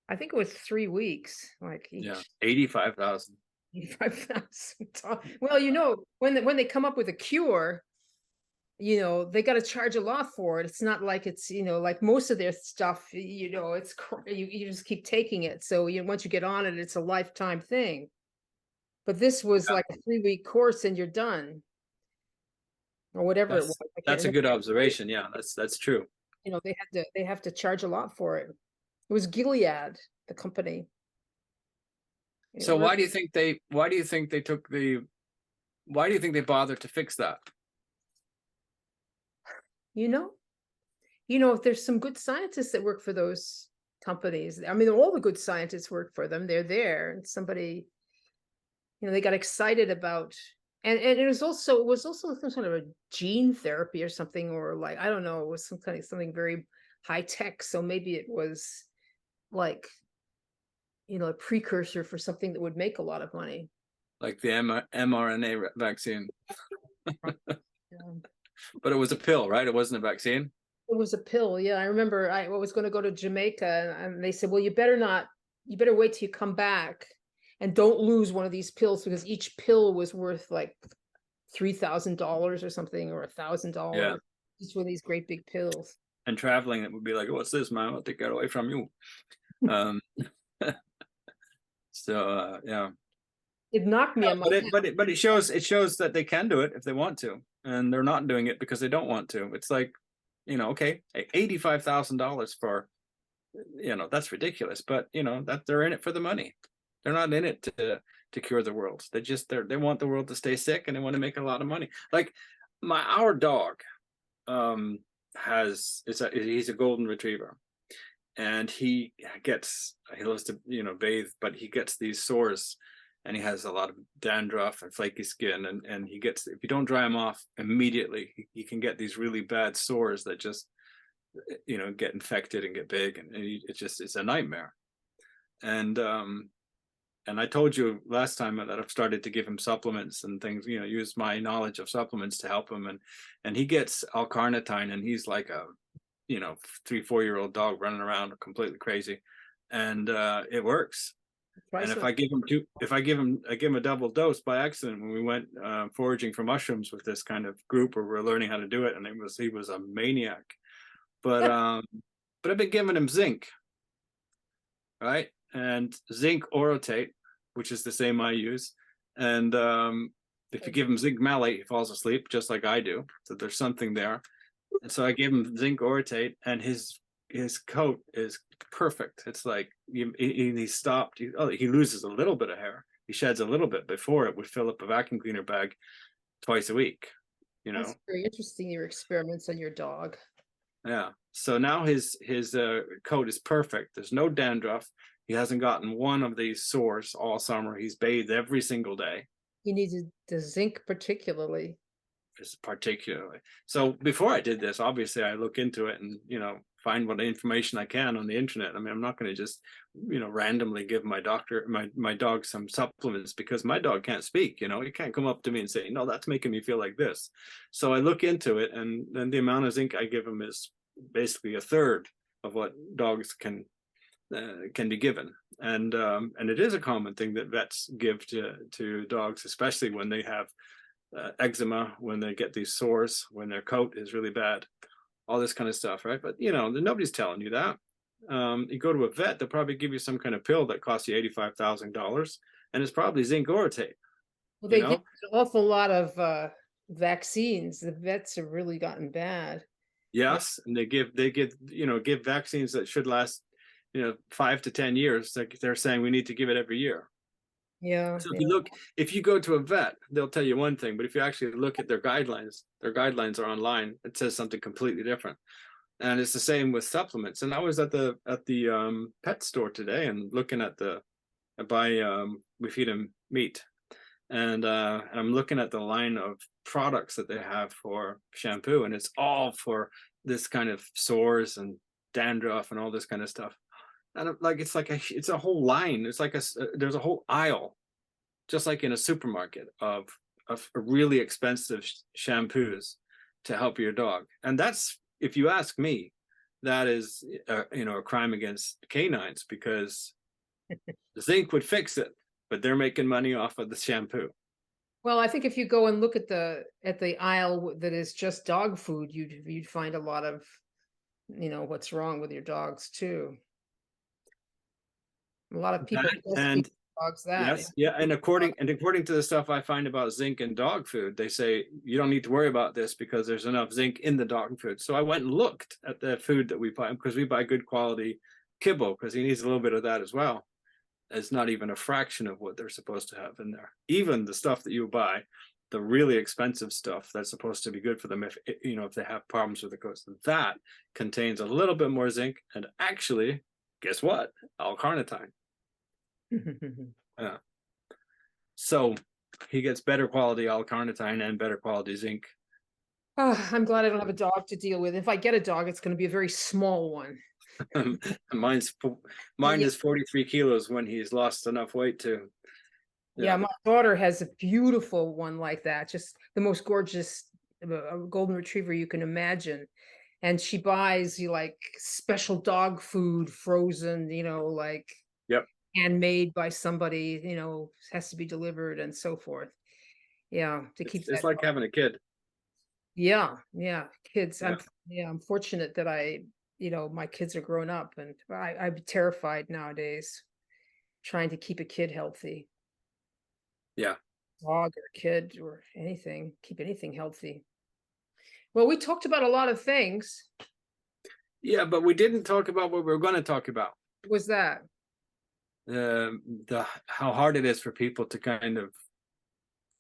I think it was 3 weeks, like Yeah, each. 85,000. 85,000. Well, you know, when they come up with a cure, you know, they got to charge a lot for it. It's not like it's, you know, like most of their stuff, you know, it's you just keep taking it. So you once you get on it, it's a lifetime thing. But this was Yeah, like a 3 week course and you're done, or whatever it was. I can't that's a remember. good observation. Yeah, that's true. You know, they have to charge a lot for it. It was Gilead, the company. It So worked. why do you think they took the, why do you think they bothered to fix that? You know, if there's some good scientists that work for those companies. I mean, all the good scientists work for them. They're there, and somebody, you know, they got excited about, and it was also some sort of a gene therapy or something, or like, I don't know, it was some kind of something very high tech. So maybe it was like, you know, a precursor for something that would make a lot of money. Like the mRNA vaccine, Um, but it was a pill, right? It wasn't a vaccine. It was a pill. Yeah, I remember I was going to go to Jamaica, and they said, well, you better not, you better wait till you come back and don't lose one of these pills, because each pill was worth like $3,000 or something, or Yeah, $1,000. Each one of these great big pills. and traveling, it would be like, what's this, man? I'll take that away from you. Um, so yeah, It knocked me on my head. but it shows that they can do it if they want to, and they're not doing it because they don't want to. It's like, you know, okay, $85,000 for, you know, that's ridiculous, but you know that they're in it for the money. They're not in it to cure the world. They want the world to stay sick, and they want to make a lot of money. Like our dog he's a golden retriever, and he loves to, you know, bathe, but he gets these sores, and he has a lot of dandruff and flaky skin, and he gets, if you don't dry him off immediately, he can get these really bad sores that just, you know, get infected and get big, and it's a nightmare. And I told you last time that I've started to give him supplements and things, you know, use my knowledge of supplements to help him, and he gets L-carnitine, and he's like a, you know, 3-4-year-old dog running around completely crazy, and it works. And if I give him a double dose by accident when we went foraging for mushrooms with this kind of group where we're learning how to do it, and he was a maniac. But I've been giving him zinc, right? And zinc orotate, which is the same I use. And if you give him zinc malate, he falls asleep just like I do. So there's something there. And so I gave him zinc orotate, and his coat is perfect. It's like he stopped. He loses a little bit of hair. He sheds a little bit. Before, it would fill up a vacuum cleaner bag twice a week. You know. That's very interesting, your experiments on your dog. Yeah. So now his coat is perfect. There's no dandruff. He hasn't gotten one of these sores all summer. He's bathed every single day. He needed the zinc particularly. Particularly. So before I did this, obviously I look into it and, find what information I can on the internet. I mean, I'm not going to just, randomly give my dog some supplements, because my dog can't speak. He can't come up to me and say, no, that's making me feel like this. So I look into it, and then the amount of zinc I give him is basically a third of what dogs can be given. And it is a common thing that vets give to dogs, especially when they have eczema, when they get these sores, when their coat is really bad, all this kind of stuff, right? But nobody's telling you that. You go to a vet, they'll probably give you some kind of pill that costs you $85,000, and it's probably zinc orotate. Well, they give an awful lot of vaccines. The vets have really gotten bad. Yes, and they give vaccines that should last 5 to 10 years. Like they're saying we need to give it every year. Yeah. So if you go to a vet, they'll tell you one thing, but if you actually look at their guidelines are online. It says something completely different. And it's the same with supplements. And I was at the pet store today and looking at we feed them meat, and I'm looking at the line of products that they have for shampoo, and it's all for this kind of sores and dandruff and all this kind of stuff. And it's a whole line. It's like there's a whole aisle, just like in a supermarket, of really expensive shampoos to help your dog. And that's, if you ask me, that is a crime against canines, because zinc would fix it, but they're making money off of the shampoo. Well, I think if you go and look at the aisle that is just dog food, you'd find a lot of what's wrong with your dogs too. A lot of people and dogs that. Yes, yeah, and according to the stuff I find about zinc and dog food, they say you don't need to worry about this because there's enough zinc in the dog food. So I went and looked at the food that we buy, because we buy good quality kibble, because he needs a little bit of that as well. It's not even a fraction of what they're supposed to have in there. Even the stuff that you buy, the really expensive stuff that's supposed to be good for them, if they have problems with the coast, that contains a little bit more zinc, and actually, guess what? L-carnitine. Yeah. So he gets better quality L-carnitine and better quality zinc. Oh, I'm glad I don't have a dog to deal with. If I get a dog, it's going to be a very small one. Mine is 43 kilos when he's lost enough weight to. Yeah, my daughter has a beautiful one like that, just the most gorgeous golden retriever you can imagine. And she buys like special dog food, frozen, like handmade by somebody, has to be delivered and so forth. Yeah, to keep it's like having a kid. Yeah, kids. Yeah. I'm fortunate that my kids are grown up, and I'm terrified nowadays trying to keep a kid healthy. Yeah. Dog or kid or anything, keep anything healthy. Well, we talked about a lot of things. Yeah, but we didn't talk about what we were going to talk about. What was that? How hard it is for people to kind of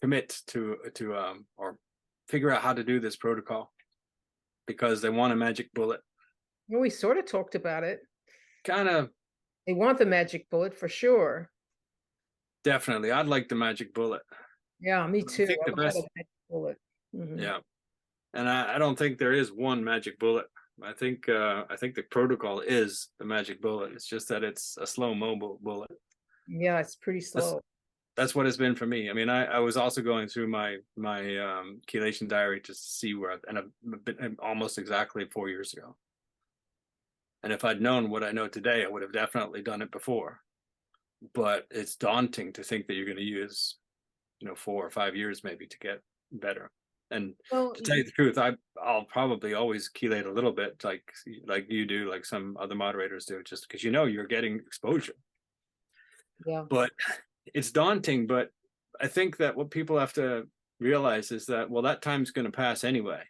commit to or figure out how to do this protocol, because they want a magic bullet. Well, we sort of talked about it. Kind of. They want the magic bullet for sure. Definitely. I'd like the magic bullet. Yeah, me too. I think the best bullet. Yeah. And I don't think there is one magic bullet. I think the protocol is the magic bullet. It's just that it's a slow mobile bullet. Yeah, it's pretty slow. That's what it's been for me. I mean, I was also going through my chelation diary just to see where, and I've been almost exactly 4 years ago. And if I'd known what I know today, I would have definitely done it before. But it's daunting to think that you're going to use, 4 or 5 years maybe to get better. And to tell you the truth, I'll probably always chelate a little bit, like you do, like some other moderators do, just because you're getting exposure. Yeah. But it's daunting. But I think that what people have to realize is that, well, that time's going to pass anyway.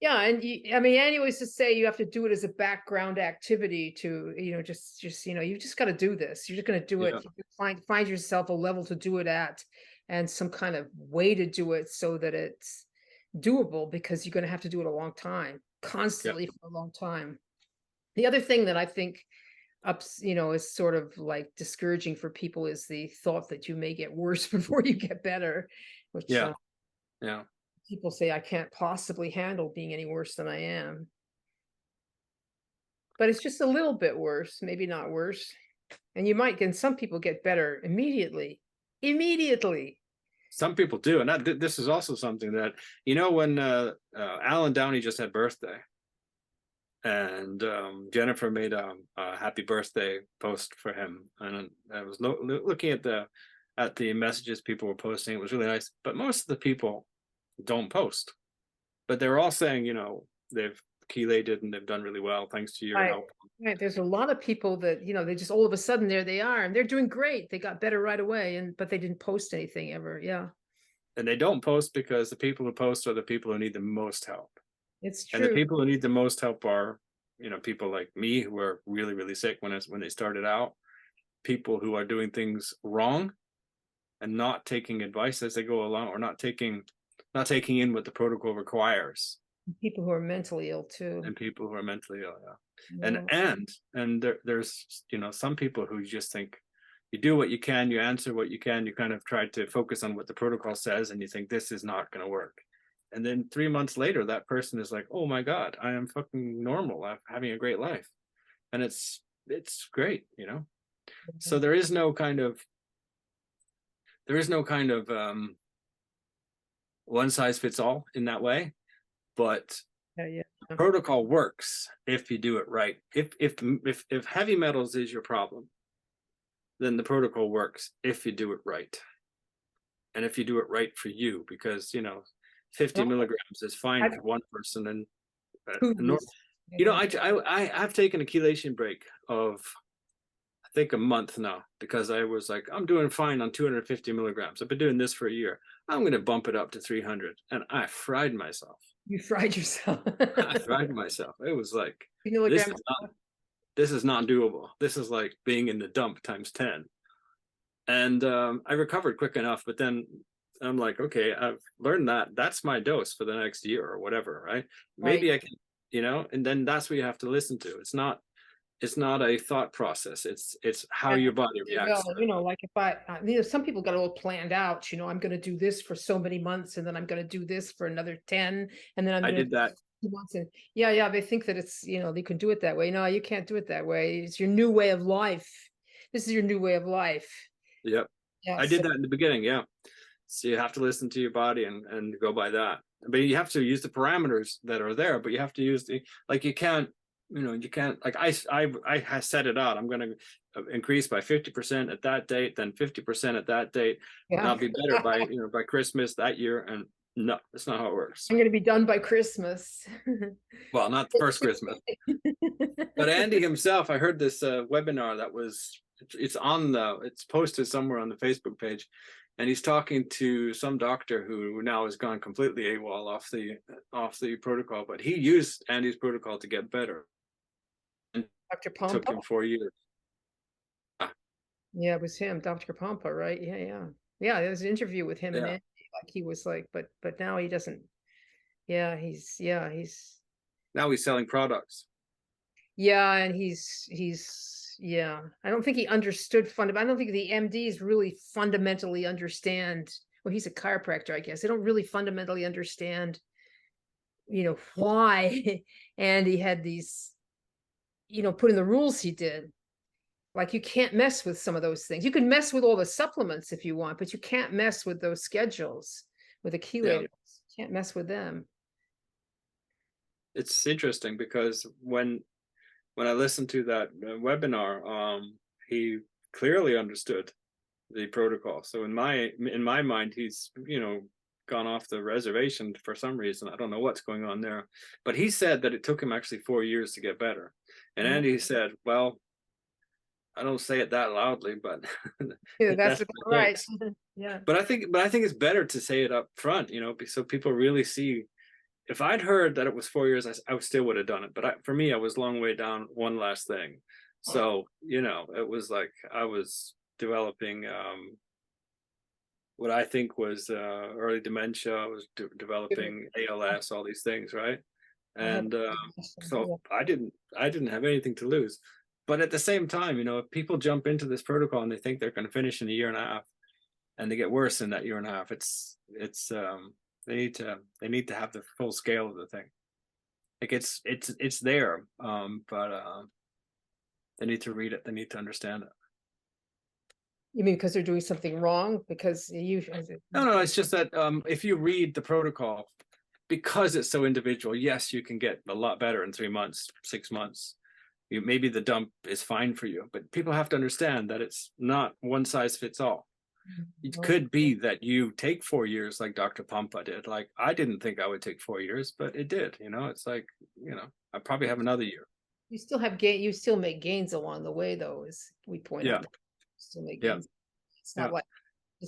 Yeah, and I mean, Andy used to say you have to do it as a background activity to, just you just got to do this. You're just going to do it. Yeah, Find yourself a level to do it at, and some kind of way to do it so that it's doable, because you're going to have to do it a long time, yeah. constantly for a long time. The other thing that I think is sort of like discouraging for people is the thought that you may get worse before you get better, which Yeah, yeah. people say I can't possibly handle being any worse than I am. But it's just a little bit worse, maybe not worse. And some people get better immediately. Immediately. Some people do, and this is also something that, when Alan Downey just had birthday, and Jennifer made a happy birthday post for him, and I was looking at the messages people were posting. It was really nice, but most of the people don't post, but they're all saying, they've chelated and they've done really well thanks to your Right. help. Right. There's a lot of people that, they just all of a sudden there they are and they're doing great. They got better right away, but they didn't post anything ever. Yeah. And they don't post because the people who post are the people who need the most help. It's And the true. people who need the most help are, people like me who are really, really sick when they started out, people who are doing things wrong and not taking advice as they go along, or not taking in what the protocol requires. People who are mentally ill too. And people who are mentally ill, yeah. Yeah. And there's some people who just think you do what you can, you answer what you can, you kind of try to focus on what the protocol says, and you think this is not going to work. And then 3 months later, that person is like, oh my God, I am fucking normal. I'm having a great life. And it's great, So there is no kind of one size fits all in that way, but Yeah. Yeah. protocol works if you do it right. If heavy metals is your problem, then the protocol works if you do it right, and if you do it right for you, because 50 milligrams is fine for one person, and I've taken a chelation break of, I think, a month now, because I was like, I'm doing fine on 250 milligrams. I've been doing this for a year. I'm going to bump it up to 300, and I fried myself. You fried yourself. I fried myself. It was like, Milligrams. this is not doable. This is like being in the dump times 10. And I recovered quick enough, but then I'm like, okay, I've learned that's my dose for the next year or whatever, right? Maybe I can, and then that's what you have to listen to. It's not a thought process. It's how your body reacts. Like if some people got it all planned out, I'm going to do this for so many months, and then I'm going to do this for another 10, and then I did that. 2 months. And yeah, they think that it's, they can do it that way. No, you can't do it that way. It's your new way of life. This is your new way of life. Yep. Yeah. I did that in the beginning. Yeah. So you have to listen to your body and go by that. But you have to use the parameters that are there, but you have to use you can't, like I set it out. I'm going to increase by 50% at that date, then 50% at that date. Yeah. I'll be better by Christmas that year. And no, that's not how it works. I'm going to be done by Christmas. Well, not the first Christmas. But Andy himself, I heard this webinar that it's posted somewhere on the Facebook page, and he's talking to some doctor who now has gone completely AWOL off the protocol, but he used Andy's protocol to get better. And Dr. Pompa? Took him 4 years. Yeah, it was him, Dr. Pompa, right? Yeah. There was an interview with him, and Andy, he was like, but now he doesn't. Yeah, he's now he's selling products. Yeah, and I don't think he understood I don't think the MDs really fundamentally understand. Well, he's a chiropractor, I guess. They don't really fundamentally understand, why Andy had these, put in the rules he did. Like, you can't mess with some of those things. You can mess with all the supplements if you want, but you can't mess with those schedules, with the chelators. You can't mess with them. It's interesting because when I listened to that webinar, he clearly understood the protocol. So in my mind, he's gone off the reservation for some reason. I don't know what's going on there, but he said that it took him actually 4 years to get better. And Andy said, well, I don't say it that loudly, but yeah, that's right. Yeah. But I think it's better to say it up front, so people really see if I'd heard that it was 4 years, I still would have done it. But for me, I was a long way down one last thing. So, it was like I was developing what I think was early dementia. I was developing ALS, all these things, right? I have. And so I didn't have anything to lose. But at the same time, if people jump into this protocol and they think they're going to finish in a year and a half, and they get worse in that year and a half, it's they need to have the full scale of the thing. Like it's there, but they need to read it. They need to understand it. You mean because they're doing something wrong? Because you. No, it's just that if you read the protocol, because it's so individual, yes, you can get a lot better in 3 months, 6 months. Maybe the dump is fine for you, but people have to understand that it's not one size fits all. It could be that you take 4 years like Dr. Pampa did. Like, I didn't think I would take 4 years, but it did. It's like, I probably have another year. You still have gain. You still make gains along the way, though, as we point out. You still make gains. It's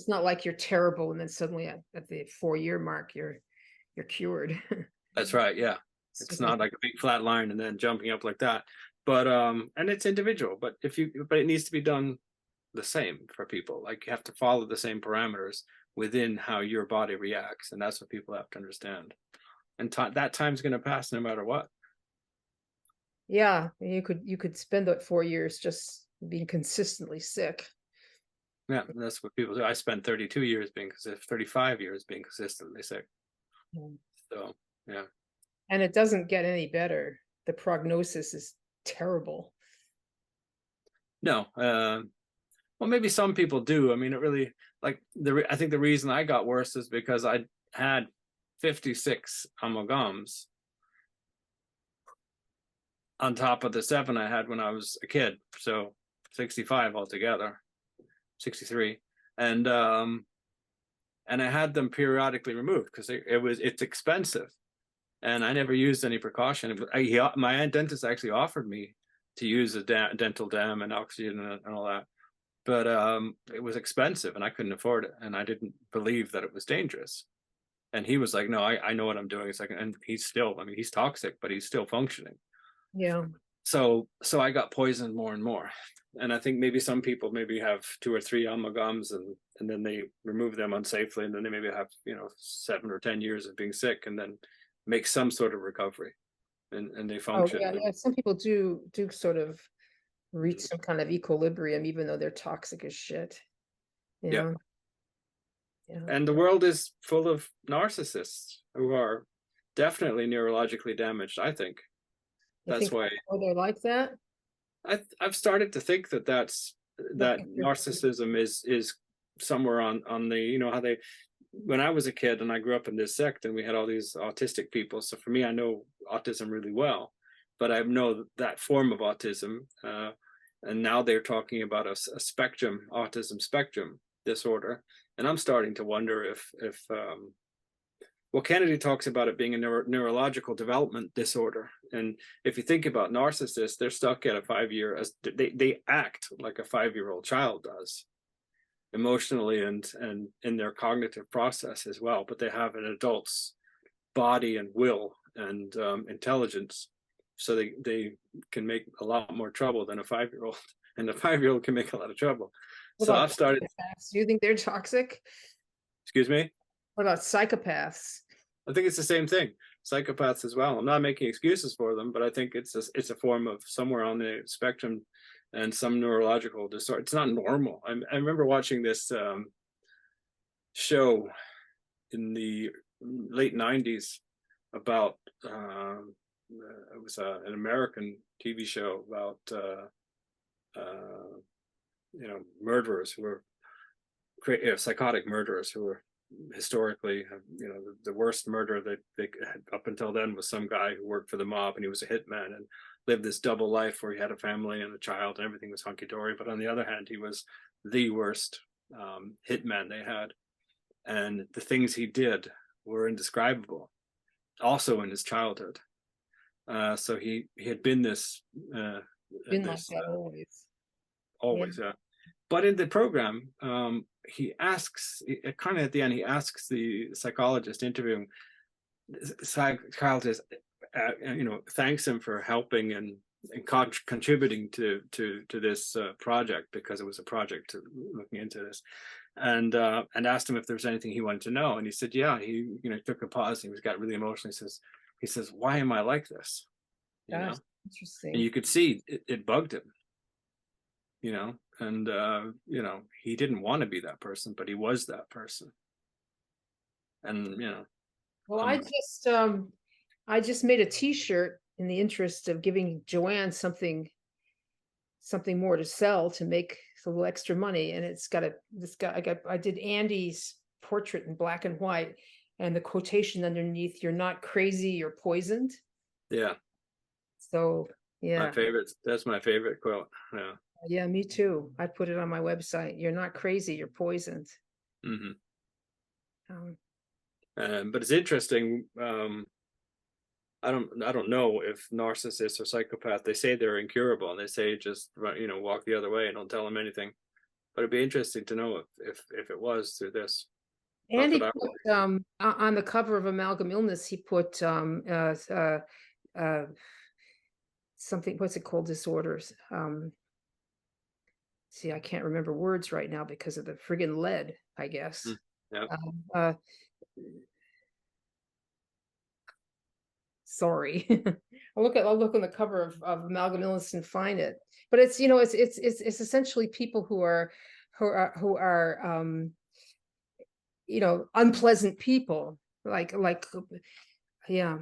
not like you're terrible and then suddenly at the 4-year mark you're cured. That's right. Yeah, it's not like a big flat line and then jumping up like that. But and it's individual. But but it needs to be done the same for people. Like, you have to follow the same parameters within how your body reacts, and that's what people have to understand. And that time's going to pass no matter what. Yeah, you could spend that 4 years just being consistently sick. Yeah, that's what people do. I spent 32 years 35 years being consistently sick. So, yeah. And it doesn't get any better. The prognosis is terrible. No. Well, maybe some people do. I mean, it really, like, I think the reason I got worse is because I had 56 amalgams on top of the 7 I had when I was a kid. So 65 altogether, 63. And I had them periodically removed because it's expensive, and I never used any precaution. My dentist actually offered me to use a dental dam and oxygen and all that, but it was expensive and I couldn't afford it, and I didn't believe that it was dangerous. And he was like, "No, I know what I'm doing." It's like, and he's still, I mean, he's toxic, but he's still functioning. Yeah. So I got poisoned more and more. And I think maybe some people maybe have 2 or 3 amalgams and then they remove them unsafely, and then they maybe have 7 or 10 years of being sick, and then make some sort of recovery, and they function. Oh, yeah. Some people do sort of reach some kind of equilibrium, even though they're toxic as shit. Yeah. And the world is full of narcissists who are definitely neurologically damaged, I think. That's why they're like that. I've started to think that narcissism is somewhere on the, how they, when I was a kid and I grew up in this sect and we had all these autistic people. So for me, I know autism really well, but I know that form of autism. And now they're talking about a spectrum, autism spectrum disorder. And I'm starting to wonder if well, Kennedy talks about it being a neurological development disorder. And if you think about narcissists, they're stuck at a 5-year, they act like a 5-year-old child does, emotionally and in their cognitive process as well. But they have an adult's body and will and intelligence. So they can make a lot more trouble than a 5-year-old. And a 5-year-old can make a lot of trouble. So I've started. Do you think they're toxic? Excuse me? What about psychopaths? I think it's the same thing. Psychopaths as well. I'm not making excuses for them, but I think it's a form of somewhere on the spectrum and some neurological disorder. It's not normal. I remember watching this show in the late 90s about it was an American TV show about murderers who were psychotic murderers who were historically, the worst murder that they had up until then was some guy who worked for the mob, and he was a hitman and lived this double life where he had a family and a child and everything was hunky-dory. But on the other hand, he was the worst hitman they had, and the things he did were indescribable, also in his childhood. So he had been this like that always. Yeah. But in the program, he asks, kind of at the end, he asks the psychologist interviewing, psychologist, thanks him for helping and contributing to this project, because it was a project looking into this, and asked him if there was anything he wanted to know, and he said, yeah. He took a pause, and he got really emotional. He says, why am I like this? Gosh, And interesting. you could see it bugged him, and he didn't want to be that person, but he was that person, and Well, um, I just made a T-shirt in the interest of giving Joanne something more to sell to make a little extra money, and I did Andy's portrait in black and white, and the quotation underneath, "You're not crazy, you're poisoned." yeah. So yeah, That's my favorite quote. Yeah. yeah, me too. I put it on my website. You're not crazy, you're poisoned. Hmm. Um, But it's interesting. I don't know if narcissists or psychopath, they say they're incurable, and they say just walk the other way and don't tell them anything. But it'd be interesting to know if it was through this. Not Andy that I. put, on the cover of Amalgam Illness, he put uh, something, what's it called, disorders. See, I can't remember words right now because of the friggin' lead, I guess. Yeah. Sorry. I'll look on the cover of Amalgam Illness and find it. But it's, it's essentially people who are unpleasant people. Like yeah.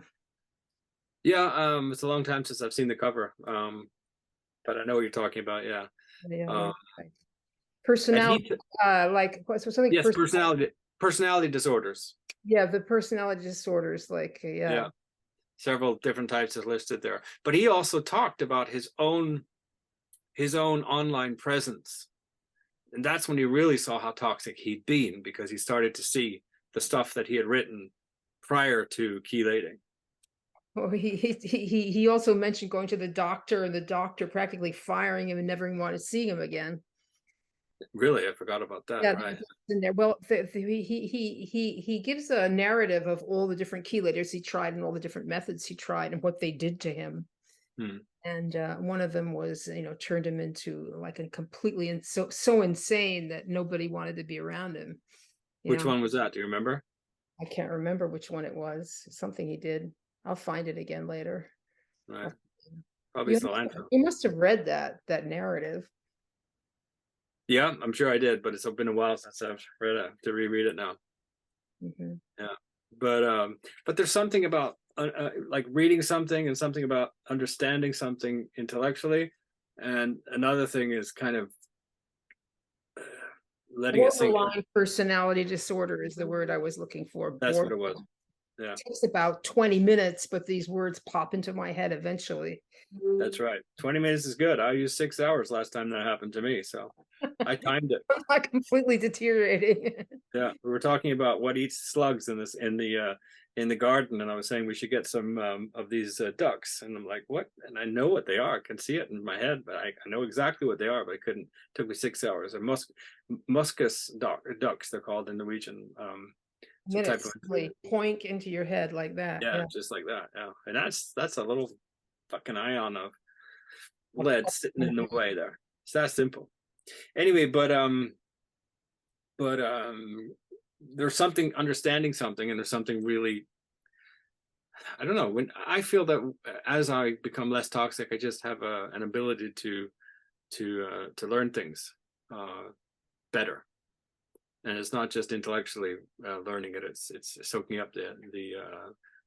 Yeah. It's a long time since I've seen the cover. But I know what you're talking about. Yeah. Yeah. Um, and Personality, like what's something yes, personality disorders. yeah, the personality disorders, like Yeah. Several different types is listed there. But he also talked about his own online presence. And that's when he really saw how toxic he'd been, because he started to see the stuff that he had written prior to chelating. Well, he also mentioned going to the doctor and the doctor practically firing him and never even want to see him again. Really, I forgot about that. Yeah, Right. in there. Well, he gives a narrative of all the different chelators he tried and all the different methods he tried and what they did to him. Hmm. And one of them was, turned him into like a completely so insane that nobody wanted to be around him. Which one was that? Do you remember? I can't remember which one it was. Something he did. I'll find it again later. Right. Probably cilantro. You must have read that narrative. Yeah, I'm sure I did, but it's been a while since I've read it, to reread it now. Mm-hmm. Yeah, but there's something about like reading something, and something about understanding something intellectually, and another thing is kind of letting it sink in. Borderline personality disorder is the word I was looking for. That's what it was. Yeah, it takes about 20 minutes, but these words pop into my head eventually. that's right. 20 minutes is good. I used 6 hours last time that happened to me, so I timed it. I'm not completely deteriorating. Yeah, we were talking about what eats slugs in the garden, and I was saying we should get some of these ducks, and I'm like, what? And I know what they are. I can see it in my head, but I know exactly what they are, but I couldn't. It took me 6 hours. And muscus ducks, they're called in Norwegian. Minutes point into your head like that. Yeah, just like that. Yeah, and that's a little fucking ion of lead sitting in the way there. It's that simple. Anyway, but there's something, understanding something, and there's something really, I don't know, when I feel that as I become less toxic, I just have an ability to learn things better, and it's not just intellectually learning it, it's soaking up the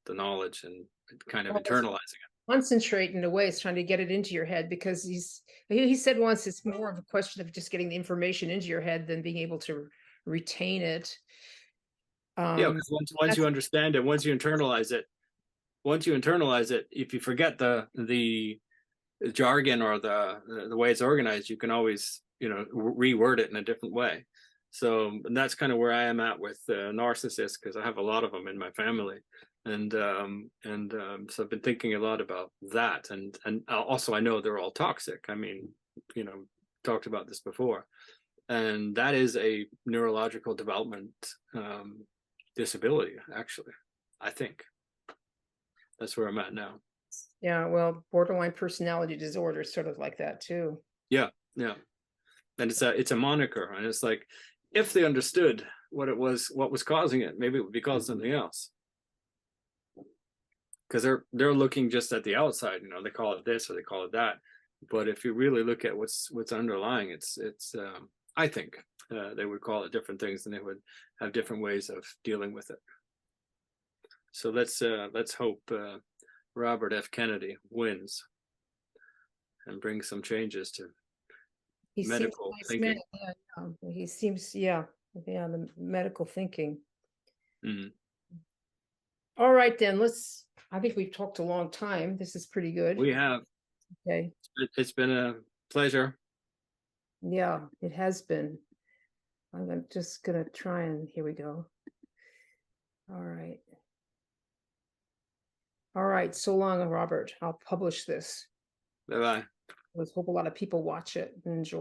knowledge and kind of internalizing it. Concentrate in a way, it's trying to get it into your head, because he said once it's more of a question of just getting the information into your head than being able to retain it. Yeah, because once you understand it, once you internalize it, if you forget the jargon or the way it's organized, you can always reword it in a different way. So, and that's kind of where I am at with narcissists, because I have a lot of them in my family, and so I've been thinking a lot about that, and also I know they're all toxic. I mean, talked about this before, and that is a neurological development disability, actually, I think. That's where I'm at now. Yeah, well, borderline personality disorder is sort of like that too. Yeah, yeah. And it's a moniker, and it's like, if they understood what it was, what was causing it, maybe it would be called something else. Because they're looking just at the outside, they call it this or they call it that. But if you really look at what's underlying, it's I think they would call it different things, and they would have different ways of dealing with it. So let's hope Robert F. Kennedy wins and brings some changes to He seems medical a nice thinking. man. Yeah, he seems, yeah, the medical thinking. Mhm. All right, then I think we've talked a long time. This is pretty good. We have. Okay. It's been a pleasure. Yeah, it has been. I'm just gonna try and here we go. All right. All right. So long, Robert. I'll publish this. Bye bye. Let's hope a lot of people watch it and enjoy.